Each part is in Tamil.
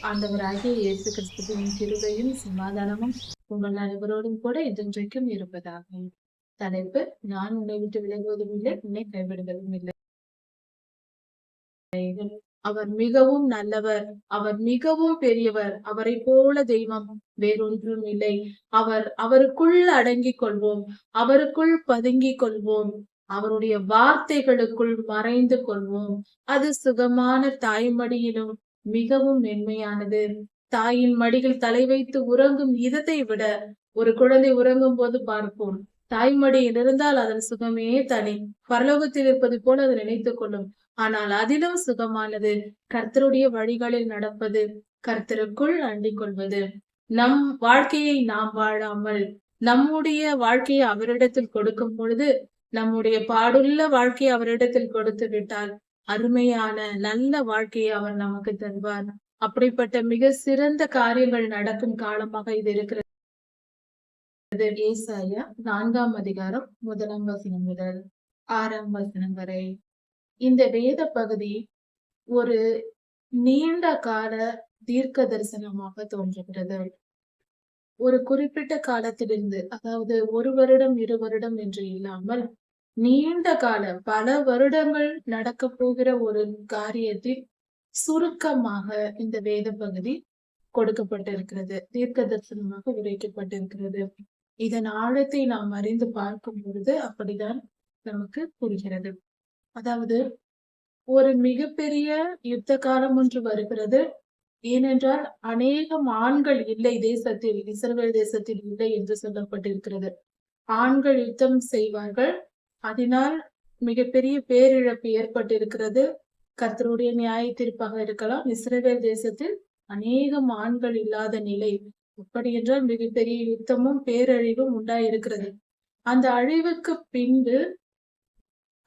ஆண்டவராகிய இயேசு கிறிஸ்துவின் கிருபையும் சமாதானமும் உங்கள் அனைவரோடும் கூட இன்றைக்கும் இருப்பதாகும். தலைப்பு: நான் உன்னை விட்டு விலகுவதும் இல்லை, உன்னை கைவிடுவதும் இல்லை. அவர் மிகவும் நல்லவர், அவர் மிகவும் பெரியவர், அவரை போல தெய்வம் வேறொன்றும் இல்லை. அவருக்குள் அடங்கிக் கொள்வோம், அவருக்குள் பதுங்கிக் கொள்வோம், அவருடைய வார்த்தைகளுக்குள் மறைந்து கொள்வோம். அது சுகமான தாய்மடியிலும் மிகவும் மென்மையானது. தாயின் மடியில் தலை வைத்து உறங்கும் இதத்தை விட ஒரு குழந்தை உறங்கும் போது பார்ப்போம், தாய்மடியில் இருந்தால் அதன் சுகமே தனி. பரலோகத்தில் இருப்பது போல அது நினைத்துக் கொள்ளும். ஆனால் அதிலும் சுகமானது கர்த்தருடைய வழிகளில் நடப்பது, கர்த்தருக்குள் அண்டிக் கொள்வது. நம் வாழ்க்கையை நாம் வாழாமல் நம்முடைய வாழ்க்கையை அவரிடத்தில் கொடுக்கும் பொழுது, நம்முடைய பாடுள்ள வாழ்க்கையை அவரிடத்தில் கொடுத்து விட்டால் அருமையான நல்ல வாழ்க்கையை அவர் நமக்கு தருவார். அப்படிப்பட்ட மிக சிறந்த காரியங்கள் நடக்கும் காலமாக இது இருக்கிறது. ஏசாயா 4ஆம் அதிகாரம் 1ஆம் வசனம் முதல் 6ஆம் வசனம் வரை. இந்த வேத பகுதி ஒரு நீண்ட கால தீர்க்க தரிசனமாக தோன்றுகிறது. ஒரு குறிப்பிட்ட காலத்திலிருந்து, அதாவது 1 வருடம் 2 வருடம் என்று இல்லாமல் நீண்ட கால பல வருடங்கள் நடக்க போகிற ஒரு காரியத்தில் சுருக்கமாக இந்த வேத பகுதி கொடுக்கப்பட்டிருக்கிறது, தீர்க்க தரிசனமாக உரைக்கப்பட்டிருக்கிறது. இதன் ஆழத்தை நாம் அறிந்து பார்க்கும் பொழுது அப்படிதான் நமக்கு புரிகிறது. அதாவது ஒரு மிகப்பெரிய யுத்த காலம் ஒன்று வருகிறது. ஏனென்றால் அநேகம் ஆண்கள் இல்லை தேசத்தில், இஸ்ரவேல் தேசத்தில் இல்லை என்று சொல்லப்பட்டிருக்கிறது. ஆண்கள் யுத்தம் செய்வார்கள், அதனால் மிகப்பெரிய பேரிழப்பு ஏற்பட்டிருக்கிறது. கர்த்தருடைய நியாய தீர்ப்பாக இருக்கலாம். இஸ்ரவேல் தேசத்தில் அநேகம் ஆண்கள் இல்லாத நிலை, அப்படி என்றால் மிகப்பெரிய யுத்தமும் பேரழிவும் உண்டாயிருக்கிறது. அந்த அழிவுக்கு பின்பு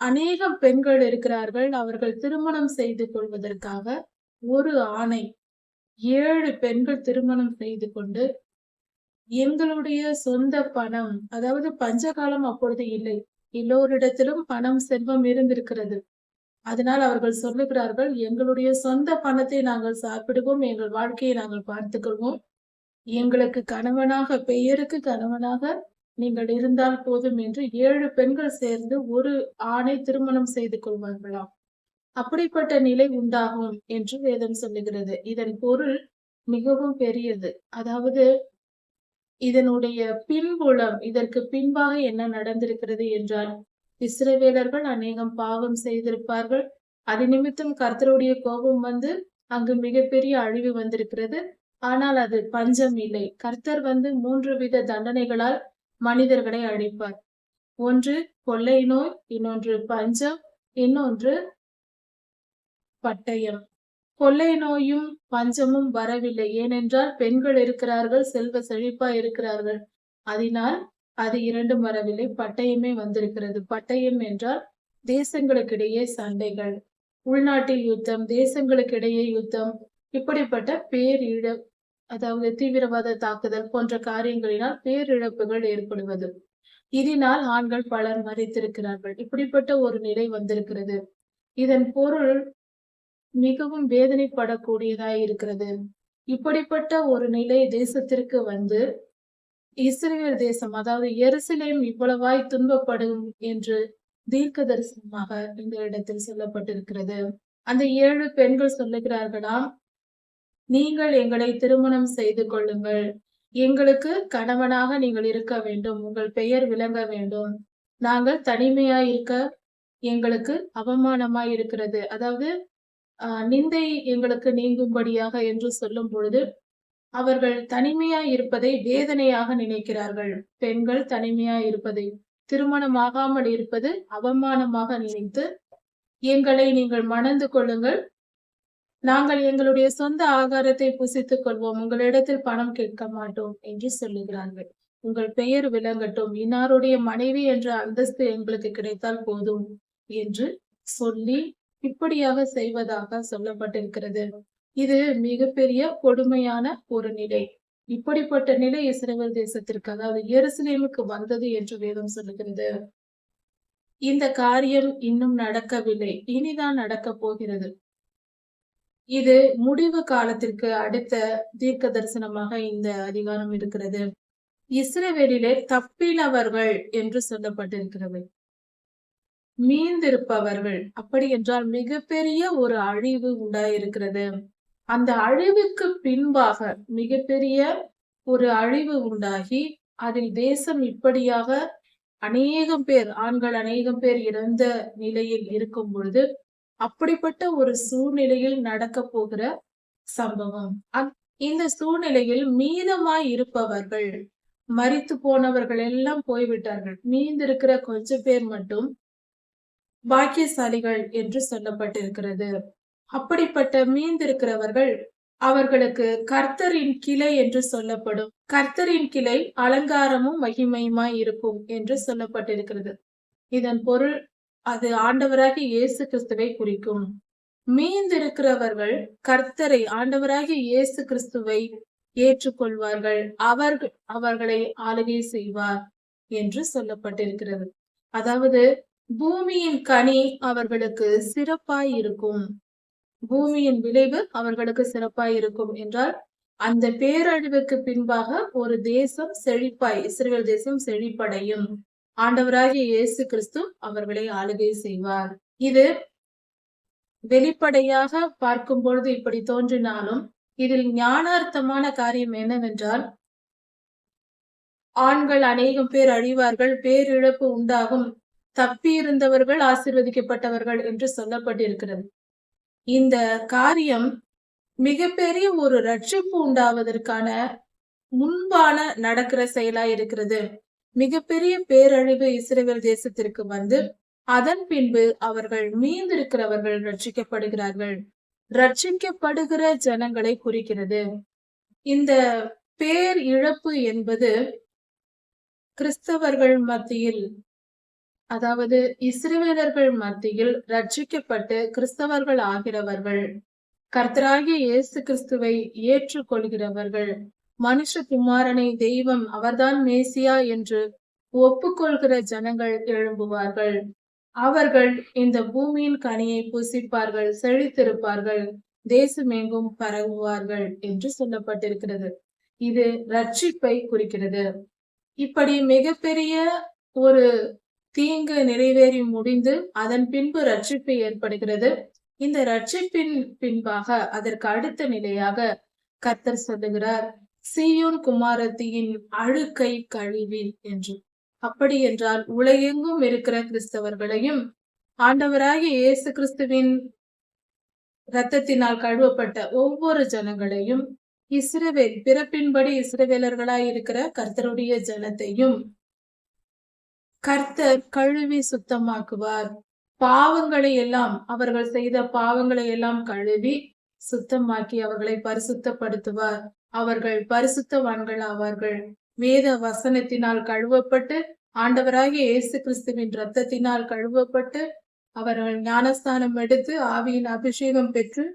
அநேகம் பெண்கள் இருக்கிறார்கள். அவர்கள் திருமணம் செய்து கொள்வதற்காக ஒரு ஆணை 7 பெண்கள் திருமணம் செய்து கொண்டு, எங்களுடைய சொந்த பணம், அதாவது பஞ்சகாலம் அப்பொழுது இல்லை, எல்லோரிடத்திலும் பணம் செல்வம் இருந்திருக்கிறது. அதனால் அவர்கள் சொல்லுகிறார்கள், எங்களுடைய சொந்த பணத்தை நாங்கள் சாப்பிடுவோம், எங்கள் வாழ்க்கையை நாங்கள் பார்த்துக் கொள்வோம், எங்களுக்கு கணவனாக, பெயருக்கு கணவனாக நீங்கள் இருந்தால் போதும் என்று 7 பெண்கள் சேர்ந்து ஒரு ஆணை திருமணம் செய்து கொள்வார்களாம். அப்படிப்பட்ட நிலை உண்டாகும் என்று வேதம் சொல்லுகிறது. இதன் பொருள் மிகவும் பெரியது. அதாவது இதனுடைய பின்புலம், இதற்கு பின்பாக என்ன நடந்திருக்கிறது என்றால், இஸ்ரவேலர்கள் அநேகம் பாவம் செய்திருப்பார்கள். அது நிமித்தம் கர்த்தருடைய கோபம் வந்து அங்கு மிகப்பெரிய அழிவு வந்திருக்கிறது. ஆனால் அது பஞ்சம் இல்லை. கர்த்தர் வந்து 3 வித தண்டனைகளால் மனிதர்களை அழிப்பார். ஒன்று கொள்ளை நோய், இன்னொன்று பஞ்சம், இன்னொன்று பட்டயம். கொள்ளை நோயும் பஞ்சமும் வரவில்லை, ஏனென்றால் பெண்கள் இருக்கிறார்கள், செல்வ செழிப்பா இருக்கிறார்கள். அதனால் அது 2ம் வரவில்லை, பட்டயமே வந்திருக்கிறது. பட்டயம் என்றால் தேசங்களுக்கிடையே சண்டைகள், உள்நாட்டில் யுத்தம், தேசங்களுக்கிடையே யுத்தம், இப்படிப்பட்ட பேரிழ அதாவது தீவிரவாத தாக்குதல் போன்ற காரியங்களினால் பேரிழப்புகள் ஏற்படுவது. இதனால் ஆண்கள் பலர் மரித்திருக்கிறார்கள். இப்படிப்பட்ட ஒரு நிலை வந்திருக்கிறது. இதன் பொருள் மிகவும் வேதனைப்படக்கூடியதாய் இருக்கிறது. இப்படிப்பட்ட ஒரு நிலை தேசத்திற்கு வந்து இஸ்ரவேல் தேசம், அதாவது எருசலேம் இவ்வளவாய் துன்பப்படும் என்று தீர்க்க தரிசனமாக இந்த இடத்தில் சொல்லப்பட்டிருக்கிறது. அந்த 7 பெண்கள் சொல்லுகிறார்களாம், நீங்கள் எங்களை திருமணம் செய்து கொள்ளுங்கள், எங்களுக்கு கணவனாக நீங்கள் இருக்க வேண்டும், உங்கள் பெயர் விளங்க வேண்டும், நாங்கள் தனிமையாய் இருக்க எங்களுக்கு அவமானமாய் இருக்கிறது. அதாவது நிந்தை எங்களுக்கு நீங்கும்படியாக என்று சொல்லும் பொழுது அவர்கள் தனிமையாய் இருப்பதை வேதனையாக நினைக்கிறார்கள். பெண்கள் தனிமையாய் இருப்பதை, திருமணமாகாமல் இருப்பது அவமானமாக நினைத்து, எங்களை நீங்கள் மணந்து கொள்ளுங்கள், நாங்கள் எங்களுடைய சொந்த ஆகாரத்தை புசித்துக் கொள்வோம், உங்களிடத்தில் பணம் கேட்க மாட்டோம் என்று சொல்லுகிறார்கள். உங்கள் பெயர் விளங்கட்டும், இன்னாருடைய மனைவி என்ற அந்தஸ்து எங்களுக்கு கிடைத்தால் போதும் என்று சொல்லி இப்படியாக செய்வதாக சொல்லப்பட்டிருக்கிறது. இது மிகப்பெரிய கொடுமையான ஒரு நிலை. இப்படிப்பட்ட நிலை இஸ்ரவேல் தேசத்திற்கு, அதாவது எருசலேமுக்கு வந்தது என்று வேதம் சொல்லுகிறது. இந்த காரியம் இன்னும் நடக்கவில்லை, இனிதான் நடக்க போகிறது. இது முடிவு காலத்திற்கு அடுத்த தீர்க்க தரிசனமாக இந்த அதிகாரம் இருக்கிறது. இஸ்ரவேலிலே தப்பினவர்கள் என்று சொல்லப்பட்டிருக்கிறது. மீந்திருப்பவர்கள் அப்படி என்றால் மிகப்பெரிய ஒரு அழிவு உண்டாயிருக்கிறது. அந்த அழிவுக்கு பின்பாக மிகப்பெரிய ஒரு அழிவு உண்டாகி அதில் தேசம் இப்படியாக அநேகம் பேர், ஆண்கள் அநேகம் பேர் இறந்த நிலையில் இருக்கும் பொழுது, அப்படிப்பட்ட ஒரு சூழ்நிலையில் நடக்க போகிற சம்பவம். இந்த சூழ்நிலையில் மீதமாய் இருப்பவர்கள், மரித்து போனவர்கள் எல்லாம் போய்விட்டார்கள். மீந்திருக்கிற கொஞ்சம் பேர் மட்டும் பாக்கியசாலிகள் என்று சொல்லப்பட்டிருக்கிறது. அப்படிப்பட்ட மீந்திருக்கிறவர்கள், அவர்களுக்கு கர்த்தரின் கிளை என்று சொல்லப்படும். கர்த்தரின் கிளை அலங்காரமும் மகிமையுமாய் இருக்கும் என்று சொல்லப்பட்டிருக்கிறது. இதன் பொருள் அது ஆண்டவராகிய இயேசு கிறிஸ்துவை குறிக்கும். மீந்திருக்கிறவர்கள் கர்த்தரை, ஆண்டவராகிய இயேசு கிறிஸ்துவை ஏற்றுக்கொள்வார்கள். அவர்களை ஆளுகை செய்வார் என்று சொல்லப்பட்டிருக்கிறது. அதாவது பூமியின் கனி அவர்களுக்கு சிறப்பாய் இருக்கும். பூமியின் விளைவு அவர்களுக்கு சிறப்பாய் இருக்கும் என்றால், அந்த பேரழிவுக்கு பின்பாக ஒரு தேசம் செழிப்பாய், இஸ்ரவேல் தேசம் செழிப்படையும். ஆண்டவராகிய இயேசு கிறிஸ்து அவர்களை ஆளுகை செய்வார். இது வெளிப்படையாக பார்க்கும் பொழுது இப்படி தோன்றினாலும், இதில் ஞானார்த்தமான காரியம் என்னவென்றால், ஆண்கள் அநேகம் பேர் அழிவார்கள், பேரிழப்பு உண்டாகும், தப்பியிருந்தவர்கள் ஆசீர்வதிக்கப்பட்டவர்கள் என்று சொல்லப்பட்டிருக்கிறது. இந்த காரியம் மிகப்பெரிய ஒரு ரட்சிப்பு உண்டாவதற்கான முன்பான நடக்கிற செயலா இருக்கிறது. மிகப்பெரிய பேரழிவு இஸ்ரவேல் தேசத்திற்கு வந்து, அதன் பின்பு அவர்கள் மீந்திருக்கிறவர்கள் ரட்சிக்கப்படுகிறார்கள். ரட்சிக்கப்படுகிற ஜனங்களை குறிக்கிறது. இந்த பேர் இழப்பு என்பது கிறிஸ்தவர்கள் மத்தியில், அதாவது இஸ்ரவேலர்கள் மத்தியில் ரட்சிக்கப்பட்டு கிறிஸ்தவர்கள் ஆகிறவர்கள், கர்த்தராகிய இயேசு கிறிஸ்துவை ஏற்றுக்கொள்கிறவர்கள், மனுஷகுமாரனை தெய்வம், அவர்தான் மேசியா என்று ஒப்புக்கொள்கிற ஜனங்கள் எழும்புவார்கள். அவர்கள் இந்த பூமியின் கனியை புசிப்பார்கள், செழித்திருப்பார்கள், தேசமெங்கும் பரவுவார்கள் என்று சொல்லப்பட்டிருக்கிறது. இது ரட்சிப்பை குறிக்கிறது. இப்படி மிகப்பெரிய ஒரு தீங்கு நிறைவேறி முடிந்து அதன் பின்பு ரட்சிப்பு ஏற்படுகிறது. இந்த ரட்சிப்பின் பின்பாக அதற்கு அடுத்த நிலையாக கர்த்தர் சொல்லுகிறார், சீயோன் குமாரத்தியின் அழுக்கை கழுவி என்று. அப்படி என்றால் உலகெங்கும் இருக்கிற கிறிஸ்தவர்களையும், ஆண்டவராகிய இயேசு கிறிஸ்துவின் இரத்தத்தினால் கழுவப்பட்ட ஒவ்வொரு ஜனங்களையும், இஸ்ரவேல் பிறப்பின்படி இஸ்ரவேலர்களாய் இருக்கிற கர்த்தருடைய ஜனத்தையும் கர்த்தர் கழுவி சுத்தமாக்குவார். பாவங்களை எல்லாம், அவர்கள் செய்த பாவங்களை எல்லாம் கழுவி சுத்தமாக்கி அவர்களை பரிசுத்தப்படுத்துவார். அவர்கள் பரிசுத்தவான்கள் ஆவார்கள். வேத வசனத்தினால் கழுவப்பட்டு, ஆண்டவராகிய இயேசு கிறிஸ்துவின் இரத்தத்தினால் கழுவப்பட்டு, அவர்கள் ஞானஸ்தானம் எடுத்து ஆவியின் அபிஷேகம் பெற்று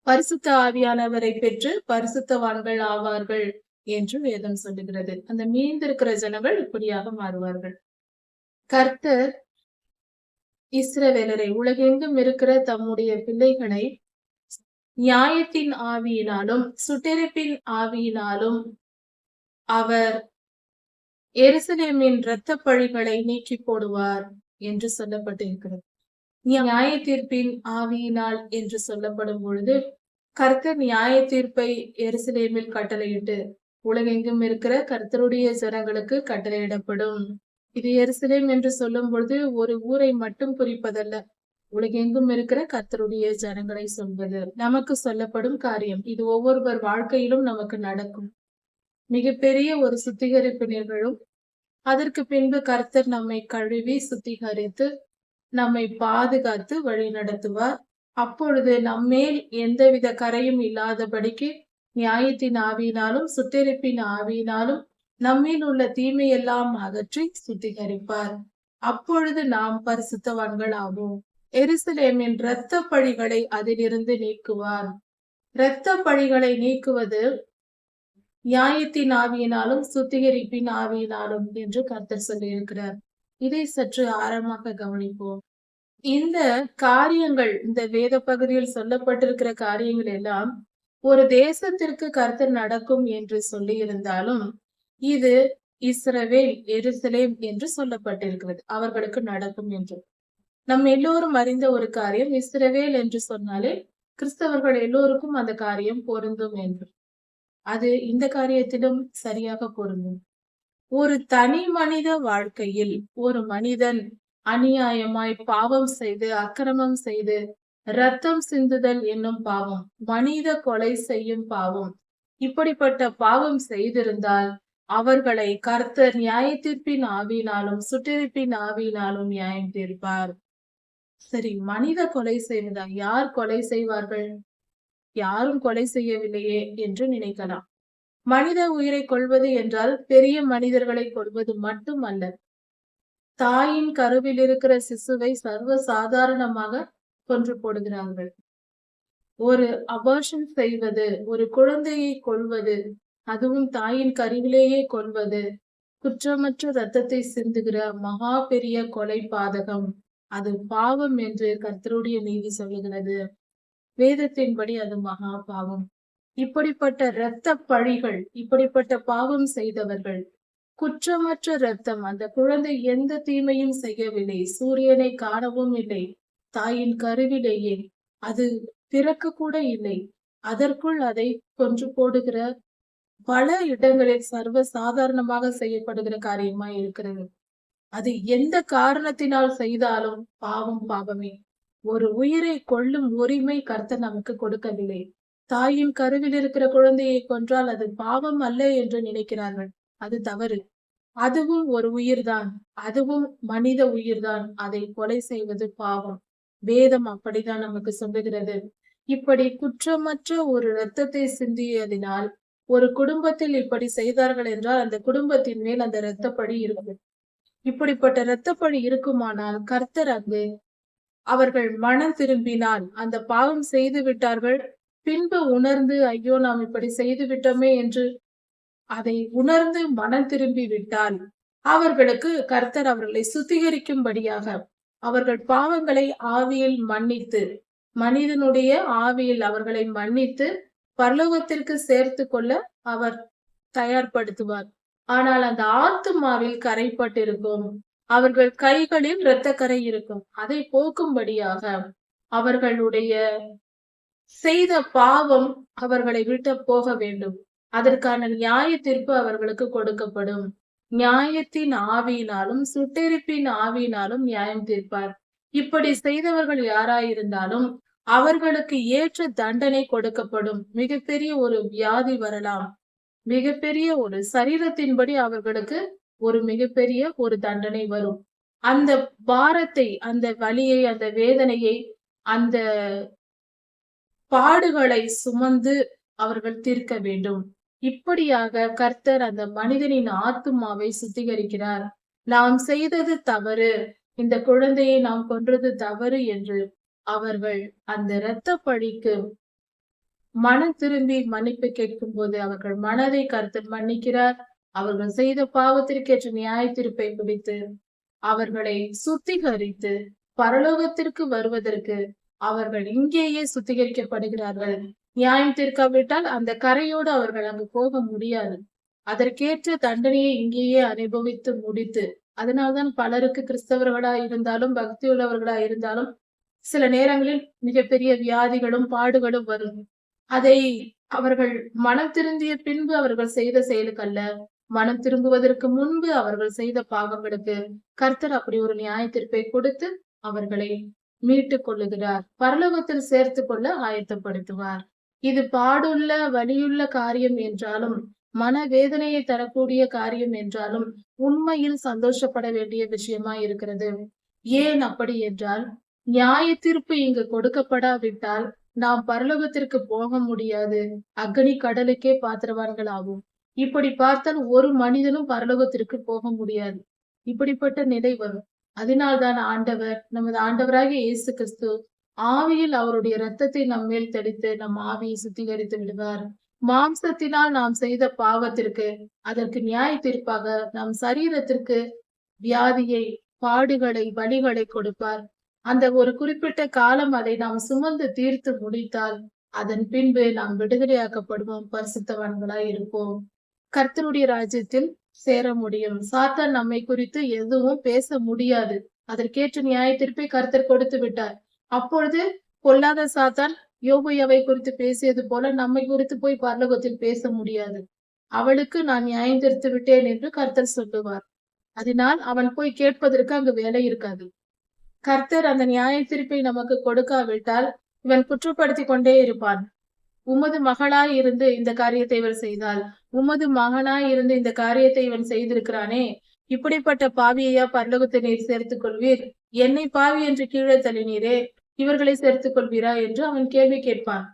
பரிசுத்த ஆவியானவரை பெற்று பரிசுத்தவான்கள் ஆவார்கள் என்று வேதம் சொல்லுகிறது. அந்த மீந்திருக்கிற ஜனங்கள் இப்படியாக மாறுவார்கள். கர்த்தர் இஸ்ரவேலரை, உலகெங்கும் இருக்கிற தம்முடைய பிள்ளைகளை நியாயத்தின் ஆவியினாலும் சுட்டெரிப்பின் ஆவியினாலும் அவர் எருசலேமின் இரத்த பழிகளை நீக்கி போடுவார் என்று சொல்லப்பட்டிருக்கிறது. நியாய தீர்ப்பின் ஆவியினால் என்று சொல்லப்படும் பொழுது, கர்த்தர் நியாய தீர்ப்பை எருசலேமில் கட்டளையிட்டு உலகெங்கும் இருக்கிற கர்த்தருடைய ஜனங்களுக்கு கட்டளையிடப்படும். இது எருசலேம் என்று சொல்லும் பொழுது ஒரு ஊரை மட்டும் குறிப்பதல்ல, உலகெங்கும் இருக்கிற கர்த்தருடைய ஜனங்களை சொல்வது நமக்கு சொல்லப்படும் காரியம். இது ஒவ்வொருவர் வாழ்க்கையிலும் நமக்கு நடக்கும். மிகப்பெரிய ஒரு சுத்திகரிப்பு நிகழும். அதற்கு பின்பு கர்த்தர் நம்மை கழுவி சுத்திகரித்து நம்மை பாதுகாத்து வழி நடத்துவார். அப்பொழுது நம்மேல் எந்தவித கரையும் இல்லாதபடிக்கு நியாயத்தின் ஆவியினாலும் சுட்டெரிப்பின் ஆவியினாலும் நம்மில் உள்ள தீமையெல்லாம் அகற்றி சுத்திகரிப்பார். அப்பொழுது நாம் பரிசுத்தவான்கள் ஆவோம். எருசலேமின் இரத்த பழிகளை அதிலிருந்து நீக்குவார். இரத்த பழிகளை நீக்குவது நியாயத்தின் ஆவியினாலும் சுத்திகரிப்பின் ஆவியினாலும் என்று கர்த்தர் சொல்லியிருக்கிறார். இதை சற்று ஆழமாக கவனிப்போம். இந்த காரியங்கள், இந்த வேத பகுதியில் சொல்லப்பட்டிருக்கிற காரியங்கள் எல்லாம் ஒரு தேசத்திற்கு கர்த்தர் நடக்கும் என்று சொல்லி இருந்தாலும், இது இஸ்ரவேல், எருசலேம் என்று சொல்லப்பட்டிருக்கிறது. அவர்களுக்கு நடக்கும் என்று. நம் எல்லோரும் அறிந்த ஒரு காரியம், இஸ்ரவேல் என்று சொன்னாலே கிறிஸ்தவர்கள் எல்லோருக்கும் அந்த காரியம் பொருந்தும் என்று. அது இந்த காரியத்திலும் சரியாக பொருந்தும். ஒரு தனி மனித வாழ்க்கையில் ஒரு மனிதன் அநியாயமாய் பாவம் செய்து, அக்கிரமம் செய்து, இரத்தம் சிந்துதல் என்னும் பாவம், மனித கொலை செய்யும் பாவம், இப்படிப்பட்ட பாவம் செய்திருந்தால் அவர்களை கர்த்தர் நியாயத்தீர்ப்பின் ஆவியினாலும் சுட்டெரிப்பின் ஆவியினாலும் நியாயம் தீர்ப்பார். சரி, மனித கொலை செய்வதா? யார் கொலை செய்வார்கள்? யாரும் கொலை செய்யவில்லையே என்று நினைக்கலாம். மனித உயிரை கொல்வது என்றால் பெரிய மனிதர்களை கொல்வது மட்டும் அல்ல. தாயின் கருவில் இருக்கிற சிசுவை சர்வ சாதாரணமாக கொன்று போடுகிறார்கள். ஒரு அபார்ஷன் செய்வது, ஒரு குழந்தையை கொல்வது, அதுவும் தாயின் கருவிலேயே கொல்வது, குற்றமற்ற ரத்தத்தை சிந்துகிற மகா பெரிய கொலை பாதகம். அது பாவம் என்று கர்த்தருடைய நீதி சொல்லுகிறது. வேதத்தின்படி அது மகா பாவம். இப்படிப்பட்ட இரத்த பழிகள், இப்படிப்பட்ட பாவம் செய்தவர்கள், குற்றமற்ற இரத்தம், அந்த குழந்தை எந்த தீமையும் செய்யவில்லை, சூரியனை காணவும் இல்லை, தாயின் கருவிலேயே அது பிறக்க கூட இல்லை, அதற்குள் அதை கொன்று போடுகிற பல இடங்களில் சர்வ சாதாரணமாக செய்யப்படுகிற காரியமாய் இருக்கிறது. அது எந்த காரணத்தினால் செய்தாலும் பாவம் பாவமே. ஒரு உயிரை கொல்லும் உரிமை கர்த்தர் நமக்கு கொடுக்கவில்லை. தாயின் கருவில் இருக்கிற குழந்தையை கொன்றால் அது பாவம் அல்ல என்று நினைக்கிறார்கள். அது தவறு. அதுவும் ஒரு உயிர்தான், அதுவும் மனித உயிர்தான். அதை கொலை செய்வது பாவம். வேதம் அப்படிதான் நமக்கு சொல்லுகிறது. இப்படி குற்றமற்ற ஒரு இரத்தத்தை சிந்தியதினால் ஒரு குடும்பத்தில் இப்படி செய்தார்கள் என்றால் அந்த குடும்பத்தின் மேல் அந்த இரத்தப்பழி இருக்கும். இப்படிப்பட்ட இரத்தப்பழி இருக்குமானால் கர்த்தர் அங்கு அவர்கள் மனம் திரும்பினால், அந்த பாவம் செய்து விட்டார்கள், பின்பு உணர்ந்து ஐயோ நாம் இப்படி செய்து விட்டோமே என்று அதை உணர்ந்து மனம் திரும்பி விட்டால் அவர்களுக்கு கர்த்தர் அவர்களை சுத்திகரிக்கும்படியாக அவர்கள் பாவங்களை ஆவியில் மன்னித்து, மனிதனுடைய ஆவியில் அவர்களை மன்னித்து பரலோகத்திற்கு சேர்த்து கொள்ள அவர் தயார்படுத்துவார். ஆனால் அந்த ஆத்துமாவில் கரைப்பட்டிருக்கும், அவர்கள் கைகளில் இரத்தக்கரை இருக்கும். அதை போக்கும்படியாக அவர்களுடைய செய்த பாவம் அவர்களை விட்டு போக வேண்டும். அதற்கான நியாய தீர்ப்பு அவர்களுக்கு கொடுக்கப்படும். நியாயத்தின் ஆவியினாலும் சுட்டெரிப்பின் ஆவியினாலும் நியாயம் தீர்ப்பார். இப்படி செய்தவர்கள் யாராயிருந்தாலும் அவர்களுக்கு ஏற்ற தண்டனை கொடுக்கப்படும். மிகப்பெரிய ஒரு வியாதி வரலாம், மிகப்பெரிய ஒரு சரீரத்தின்படி அவர்களுக்கு ஒரு மிகப்பெரிய ஒரு தண்டனை வரும். அந்த பாரத்தை, அந்த வலியை, அந்த வேதனையை, அந்த பாடுகளை சுமந்து அவர்கள் தீர்க்க வேண்டும். இப்படியாக கர்த்தர் அந்த மனிதனின் ஆத்துமாவை சுத்திகரிக்கிறார். நாம் செய்தது தவறு, இந்த குழந்தையை நாம் கொன்றது தவறு என்று அவர்கள் அந்த இரத்த பழிக்கு மனம் திரும்பி மன்னிப்பு கேட்கும் போது அவர்கள் மனதை கர்த்தர் மன்னிக்கிறார். அவர்கள் செய்த பாவத்திற்கேற்ற நியாய தீர்ப்பை பிடித்து அவர்களை சுத்திகரித்து பரலோகத்திற்கு வருவதற்கு அவர்கள் இங்கேயே சுத்திகரிக்கப்படுகிறார்கள். நியாயம் தீர்க்காவிட்டால் அந்த கரையோடு அவர்கள் அங்கு போக முடியாது. அதற்கேற்ற தண்டனையை இங்கேயே அனுபவித்து முடித்து, அதனால்தான் பலருக்கு கிறிஸ்தவர்களா இருந்தாலும் பக்தி உள்ளவர்களா இருந்தாலும் சில நேரங்களில் மிகப்பெரிய வியாதிகளும் பாடுகளும் வரும். அதை அவர்கள் மனம் திருந்திய பின்பு அவர்கள் செய்த செயலுக்கல்ல, மனம் திரும்புவதற்கு முன்பு அவர்கள் செய்த பாவங்களுக்கு கர்த்தர் அப்படி ஒரு நியாய தீர்ப்பை கொடுத்து அவர்களை மீட்டுக் கொள்ளுகிறார். பரலோகத்தில் சேர்த்து கொள்ள ஆயத்தப்படுத்துவார். இது பாடுள்ள வலியுள்ள காரியம் என்றாலும், மன வேதனையை தரக்கூடிய காரியம் என்றாலும் உண்மையில் சந்தோஷப்பட வேண்டிய விஷயமா இருக்கிறது. ஏன் அப்படி என்றால், நியாய தீர்ப்பு இங்கு கொடுக்கப்படாவிட்டால் நாம் பரலோகத்திற்கு போக முடியாது. அக்னி கடலுக்கே பாத்திரவான்கள் ஆகும். இப்படி பார்த்தால் ஒரு மனிதனும் பரலோகத்திற்கு போக முடியாது. இப்படிப்பட்ட நிலை வரும். அதனால்தான் ஆண்டவர், நமது ஆண்டவராகிய இயேசு கிறிஸ்து ஆவியில் அவருடைய இரத்தத்தை நம் மேல் தெளித்து நம் ஆவியை சுத்திகரித்து விடுவார். மாம்சத்தினால் நாம் செய்த பாவத்திற்கு அதற்கு நியாய தீர்ப்பாக நம் சரீரத்திற்கு வியாதியை, பாடுகளை, வலிகளை கொடுப்பார். அந்த ஒரு குறிப்பிட்ட காலம் அதை நாம் சுமந்து தீர்த்து முடித்தால் அதன் பின்பு நாம் விடுதலையாக்கப்படுவோம், பரிசுத்தவான்களாய் இருப்போம், கர்த்தருடைய ராஜ்யத்தில் சேர முடியும். சாத்தான் நம்மை குறித்து எதுவும் பேச முடியாது. அதற்கேற்ற நியாய தீர்ப்பை கர்த்தர் கொடுத்து விட்டார். அப்பொழுது பொல்லாத சாத்தான் யோபையாவை குறித்து பேசியது போல நம்மை குறித்து போய் பரலோகத்தில் பேச முடியாது. அவளுக்கு நான் நியாயம் தீர்த்து விட்டேன் என்று கர்த்தர் சொல்லுவார். அதனால் அவன் போய் கேட்பதற்கு அங்கு வேலை இருக்காது. கர்த்தர் அந்த நியாய தீர்ப்பை நமக்கு கொடுக்காவிட்டால் இவன் குற்றப்படுத்திக் கொண்டே இருப்பான். உமது மகளாய் இருந்து இந்த காரியத்தை இவர் செய்தால், உமது மகனாய் இருந்து இந்த காரியத்தை இவன் செய்திருக்கிறானே, இப்படிப்பட்ட பாவியையா பரலோகத்தை நீர் சேர்த்துக் கொள்வீர்? என்னை பாவி என்று கீழே தள்ளினீரே, இவர்களை சேர்த்துக் கொள்வீரா என்று அவன் கேள்வி கேட்பான்.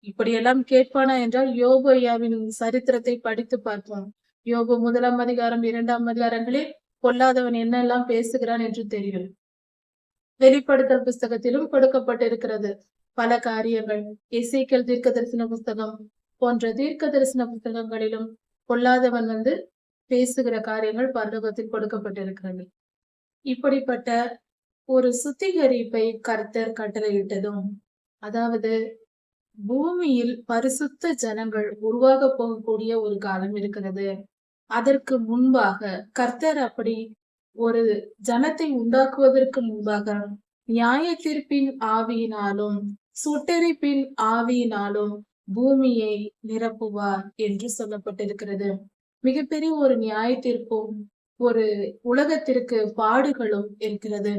இப்படியெல்லாம் கேட்பானா என்றால் யோபு ஐயாவின் சரித்திரத்தை படித்து பார்ப்போம். யோபு 1 அதிகாரம் 2 அதிகாரங்களில் பொல்லாதவன் என்னெல்லாம் பேசுகிறான் என்று தெரியும். வெளிப்படுத்தல் புஸ்தகத்திலும் கொடுக்கப்பட்டிருக்கிறது பல காரியங்கள். எசேக்கியேல் தீர்க்க தரிசன புஸ்தகம் போன்ற தீர்க்க தரிசன புஸ்தகங்களிலும் பொல்லாதவன் பேசுகிற காரியங்கள் பரலோகத்தில் கொடுக்கப்பட்டிருக்கிறது. இப்படிப்பட்ட ஒரு சுத்திகரிப்பை கர்த்தர் கட்டளையிட்டதும், அதாவது பூமியில் பரிசுத்த ஜனங்கள் உருவாக போகக்கூடிய ஒரு காலம் இருக்கிறது. அதற்கு முன்பாக கர்த்தர் அப்படி ஒரு ஜனத்தை உண்டாக்குவதற்கு முன்பாக நியாய தீர்ப்பின் ஆவியினாலும் சுட்டெரிப்பின் ஆவியினாலும் பூமியை நிரப்புவார் என்று சொல்லப்பட்டிருக்கிறது. மிகப்பெரிய ஒரு நியாய தீர்ப்பும் ஒரு உலகத்திற்கு பாடுகளும் இருக்கிறது.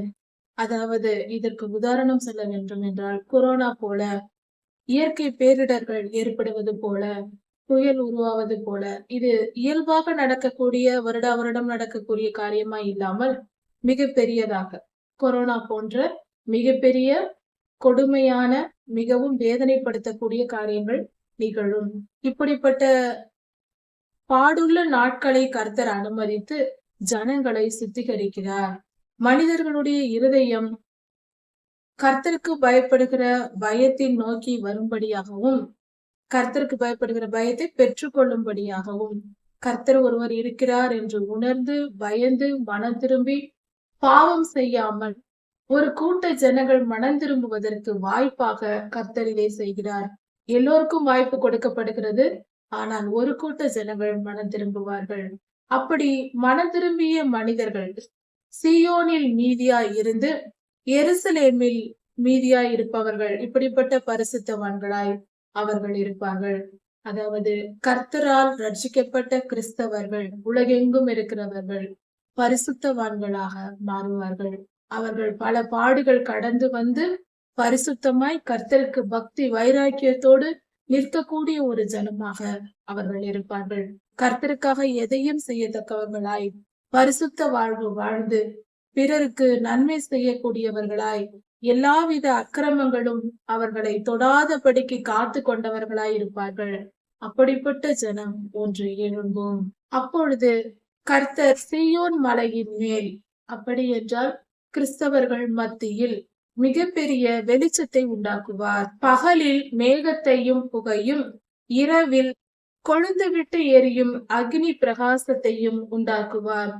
அதாவது இதற்கு உதாரணம் சொல்ல வேண்டும் என்றால், கொரோனா போல, இயற்கை பேரிடர்கள் ஏற்படுவது போல, புயல் உருவாவது போல, இது இயல்பாக நடக்கக்கூடிய வருடா வருடம் நடக்கக்கூடிய காரியமா இல்லாமல் மிக பெரியதாக கொரோனா போன்ற மிகப்பெரிய கொடுமையான மிகவும் வேதனைப்படுத்தக்கூடிய காரியங்கள் நிகழும். இப்படிப்பட்ட பாடுள்ள நாட்களை கர்த்தர் அனுமதித்து ஜனங்களை சுத்திகரிக்கிறார். மனிதர்களுடைய இருதயம் கர்த்தருக்கு பயப்படுகிற பயத்தின் நோக்கி வரும்படியாகவும், கர்த்தருக்கு பயப்படுகிற பயத்தை பெற்றுக்கொள்ளும்படியாகவும், கர்த்தர் ஒருவர் இருக்கிறார் என்று உணர்ந்து பயந்து மனம் திரும்பி பாவம் செய்யாமல் ஒரு கூட்ட ஜனங்கள் மனம் திரும்புவதற்கு வாய்ப்பாக கர்த்தர் இதை செய்கிறார். எல்லோருக்கும் வாய்ப்பு கொடுக்கப்படுகிறது. ஆனால் ஒரு கூட்ட ஜனங்கள் மனம் திரும்புவார்கள். அப்படி மனம் திரும்பிய மனிதர்கள் சீயோனில் மீதியாய் இருந்து எருசலேமில் மீதியாய் இருப்பவர்கள் இப்படிப்பட்ட பரிசுத்தவான்களாய் அவர்கள் இருப்பார்கள். அதாவது கர்த்தரால் ரட்சிக்கப்பட்ட கிறிஸ்தவர்கள் உலகெங்கும் இருக்கிறவர்கள் பரிசுத்தவான்களாக மாறுவார்கள். அவர்கள் பல பாடுகள் கடந்து வந்து பரிசுத்தமாய் கர்த்தருக்கு பக்தி வைராக்கியத்தோடு நிற்கக்கூடிய ஒரு ஜனமாக அவர்கள் இருப்பார்கள். கர்த்தருக்காக எதையும் செய்யத்தக்கவர்களாய் பரிசுத்த வாழ்வு வாழ்ந்து பிறருக்கு நன்மை செய்யக்கூடியவர்களாய், எல்லாவித அக்கிரமங்களும் அவர்களை தொடாதபடிக்கு காத்து கொண்டவர்களாய் இருப்பார்கள். அப்படிப்பட்ட ஜனம் ஒன்று எழும்பும். அப்பொழுது கர்த்தர் சீயோன் மலையின் மேல், அப்படி என்றால் கிறிஸ்தவர்கள் மத்தியில் மிகப்பெரிய வெளிச்சத்தை உண்டாக்குவார். பகலில் மேகத்தையும் புகையும், இரவில் கொழுந்துவிட்டு எரியும் அக்னி பிரகாசத்தையும் உண்டாக்குவார்.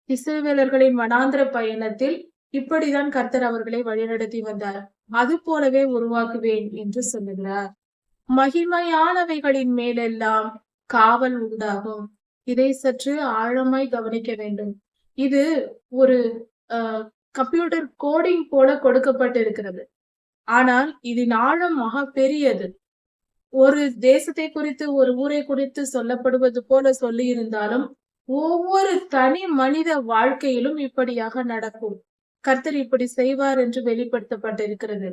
இஸ்ரவேலர்களின் வனாந்திர பயணத்தில் இப்படிதான் கர்த்தர் அவர்களை வழிநடத்தி வந்தார். அது போலவே உருவாக்குவேன் என்று சொல்லுகிறார். மகிமையானவைகளின் மேலெல்லாம் காவல் உண்டாகும். இதை சற்று ஆழமாய் கவனிக்க வேண்டும். இது ஒரு கம்ப்யூட்டர் கோடிங் போல கொடுக்கப்பட்டிருக்கிறது. ஆனால் இதன் ஆழம் மகா பெரியது. ஒரு தேசத்தை குறித்து ஒரு ஊரை குறித்து சொல்லப்படுவது போல சொல்லி இருந்தாலும் ஒவ்வொரு தனி மனித வாழ்க்கையிலும் இப்படியாக நடக்கும். கர்த்தர் இப்படி செய்வார் என்று வெளிப்படுத்தப்பட்டிருக்கிறது.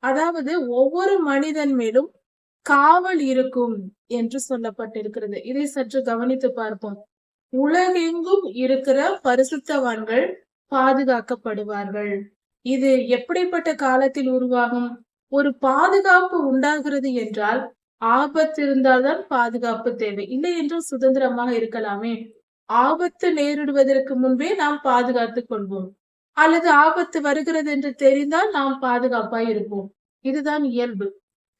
அதாவது ஒவ்வொரு மனிதன் மேலும் காவல் இருக்கும் என்று சொல்லப்பட்டிருக்கிறது. இதை சற்று கவனித்து பார்ப்போம். உலகெங்கும் இருக்கிற பரிசுத்தவான்கள் பாதுகாக்கப்படுவார்கள். இது எப்படிப்பட்ட காலத்தில் உருவாகும்? ஒரு பாதுகாப்பு உண்டாகிறது என்றால் ஆபத்து இருந்தால்தான் பாதுகாப்பு தேவை. இல்லை என்றால் சுதந்திரமாக இருக்கலாமே. ஆபத்து நேரிடுவதற்கு முன்பே நாம் பாதுகாத்துக் கொள்வோம், அல்லது ஆபத்து வருகிறது என்று தெரிந்தால் நாம் பாதுகாப்பாய் இருப்போம். இதுதான் இயல்பு.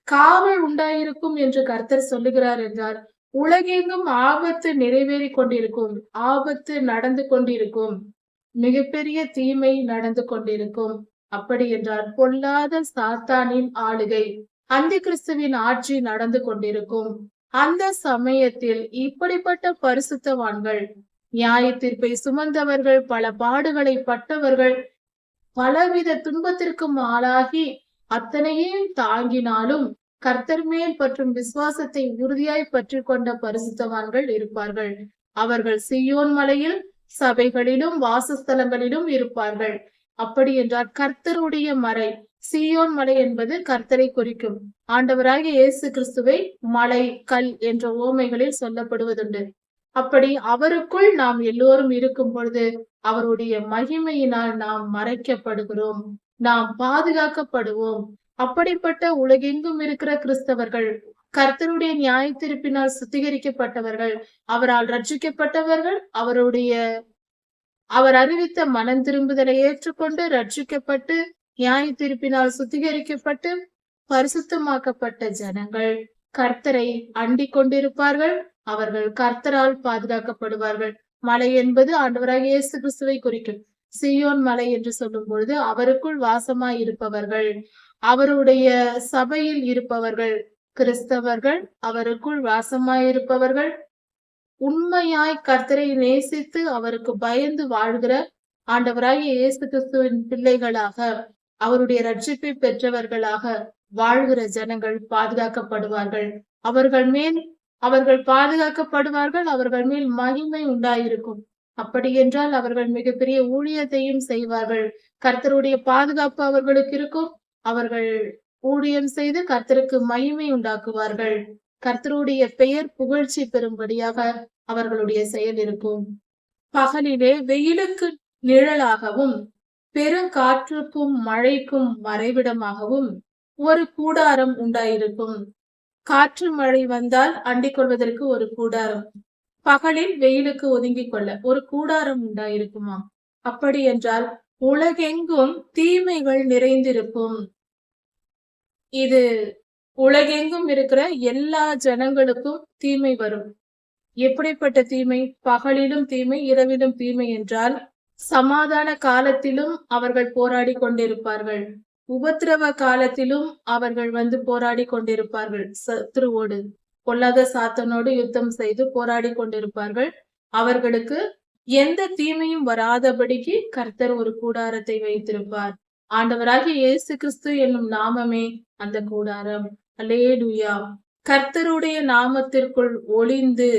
காவல் உண்டாயிருக்கும் என்று கர்த்தர் சொல்லுகிறார் என்றால் உலகெங்கும் ஆபத்து நிறைவேறி கொண்டிருக்கும், ஆபத்து நடந்து கொண்டிருக்கும், மிகப்பெரிய தீமை நடந்து கொண்டிருக்கும். அப்படி என்றால் பொல்லாத சாத்தானின் ஆளுகை, அந்தி கிறிஸ்துவின் ஆட்சி நடந்து கொண்டிருக்கும். அந்த சமயத்தில் இப்படிப்பட்ட பரிசுத்தவான்கள், நியாய தீர்ப்பை சுமந்தவர்கள், பல பாடுகளை பட்டவர்கள், பலவித துன்பத்திற்கும் ஆளாகி அத்தனையும் தாங்கினாலும் கர்த்தர் மேல் பற்றும் விசுவாசத்தை உறுதியாய் பற்றி கொண்ட பரிசுத்தவான்கள் இருப்பார்கள். அவர்கள் சீயோன் மலையில், சபைகளிலும், வாசஸ்தலங்களிலும் இருப்பார்கள். அப்படி என்றால் கர்த்தருடைய மறை, சீயோன் மலை என்பது கர்த்தரை குறிக்கும். ஆண்டவராகிய இயேசு கிறிஸ்துவை மலை, கல் என்ற உவமைகளில் சொல்லப்படுவதுண்டு. அப்படி அவருக்குள் நாம் எல்லோரும் இருக்கும் பொழுது அவருடைய மகிமையினால் நாம் மறைக்கப்படுகிறோம், நாம் பாதுகாக்கப்படுவோம். அப்படிப்பட்ட உலகெங்கும் இருக்கிற கிறிஸ்தவர்கள், கர்த்தருடைய நியாய தீர்ப்பினால் சுத்திகரிக்கப்பட்டவர்கள், அவரால் ரட்சிக்கப்பட்டவர்கள், அவர் அறிவித்த மனம் திரும்புதலை ஏற்றுக்கொண்டு ரட்சிக்கப்பட்டு நியாய தீர்ப்பினால் சுத்திகரிக்கப்பட்டு பரிசுத்தமாக்கப்பட்ட ஜனங்கள் கர்த்தரை அண்டிக் கொண்டிருப்பார்கள். அவர்கள் கர்த்தரால் பாதுகாக்கப்படுவார்கள். மலை என்பது ஆண்டவராகிய இயேசு கிறிஸ்துவை குறிக்கும். சீயோன் மலை என்று சொல்லும் பொழுது அவருக்குள் வாசமாய் இருப்பவர்கள், அவருடைய சபையில் இருப்பவர்கள், கிறிஸ்தவர்கள், அவருக்குள் வாசமாய் இருப்பவர்கள், உண்மையாய் கர்த்தரை நேசித்து அவருக்கு பயந்து வாழ்கிற ஆண்டவராகிய இயேசு கிறிஸ்துவின் பிள்ளைகளாக, அவருடைய ரட்சிப்பை பெற்றவர்களாக வாழ்கிற ஜனங்கள் பாதுகாக்கப்படுவார்கள். அவர்கள் பாதுகாக்கப்படுவார்கள். அவர்கள் மேல் மகிமை உண்டாயிருக்கும். அப்படி என்றால் அவர்கள் மிகப்பெரிய ஊழியத்தையும் செய்வார்கள். கர்த்தருடைய பாதுகாப்பு அவர்களுக்கு இருக்கும். அவர்கள் ஊழியம் செய்து கர்த்தருக்கு மகிமை உண்டாக்குவார்கள். கர்த்தருடைய பெயர் புகழ்ச்சி பெறும்படியாக அவர்களுடைய செயல் இருக்கும். பகலிலே வெயிலுக்கு நிழலாகவும் பெருங்காற்றுக்கும் மழைக்கும் மறைவிடமாகவும் ஒரு கூடாரம் உண்டாயிருக்கும். காற்று மழை வந்தால் அண்டிக் கொள்வதற்கு ஒரு கூடாரம், பகலில் வெயிலுக்கு ஒதுங்கிக் கொள்ள ஒரு கூடாரம் உண்டாயிருக்குமாம். அப்படி என்றால் உலகெங்கும் தீமைகள் நிறைந்திருக்கும். இது உலகெங்கும் இருக்கிற எல்லா ஜனங்களுக்கும் தீமை வரும். எப்படிப்பட்ட தீமை? பகலிலும் தீமை, இரவிலும் தீமை என்றால் சமாதான காலத்திலும் அவர்கள் போராடி கொண்டிருப்பார்கள். உபத்திரவ காலத்திலும் அவர்கள் போராடி கொண்டிருப்பார்கள். சத்துருவோடு, பொல்லாத சாத்தனோடு யுத்தம் செய்து போராடி கொண்டிருப்பார்கள். அவர்களுக்கு எந்த தீமையும் வராதபடிக்கு கர்த்தர் ஒரு கூடாரத்தை வைத்திருப்பார். ஆண்டவராகிய இயேசு கிறிஸ்து என்னும் நாமமே அந்த கூடாரம். அல்லேலூயா. கர்த்தருடைய நாமத்திற்குள் ஒளிந்து,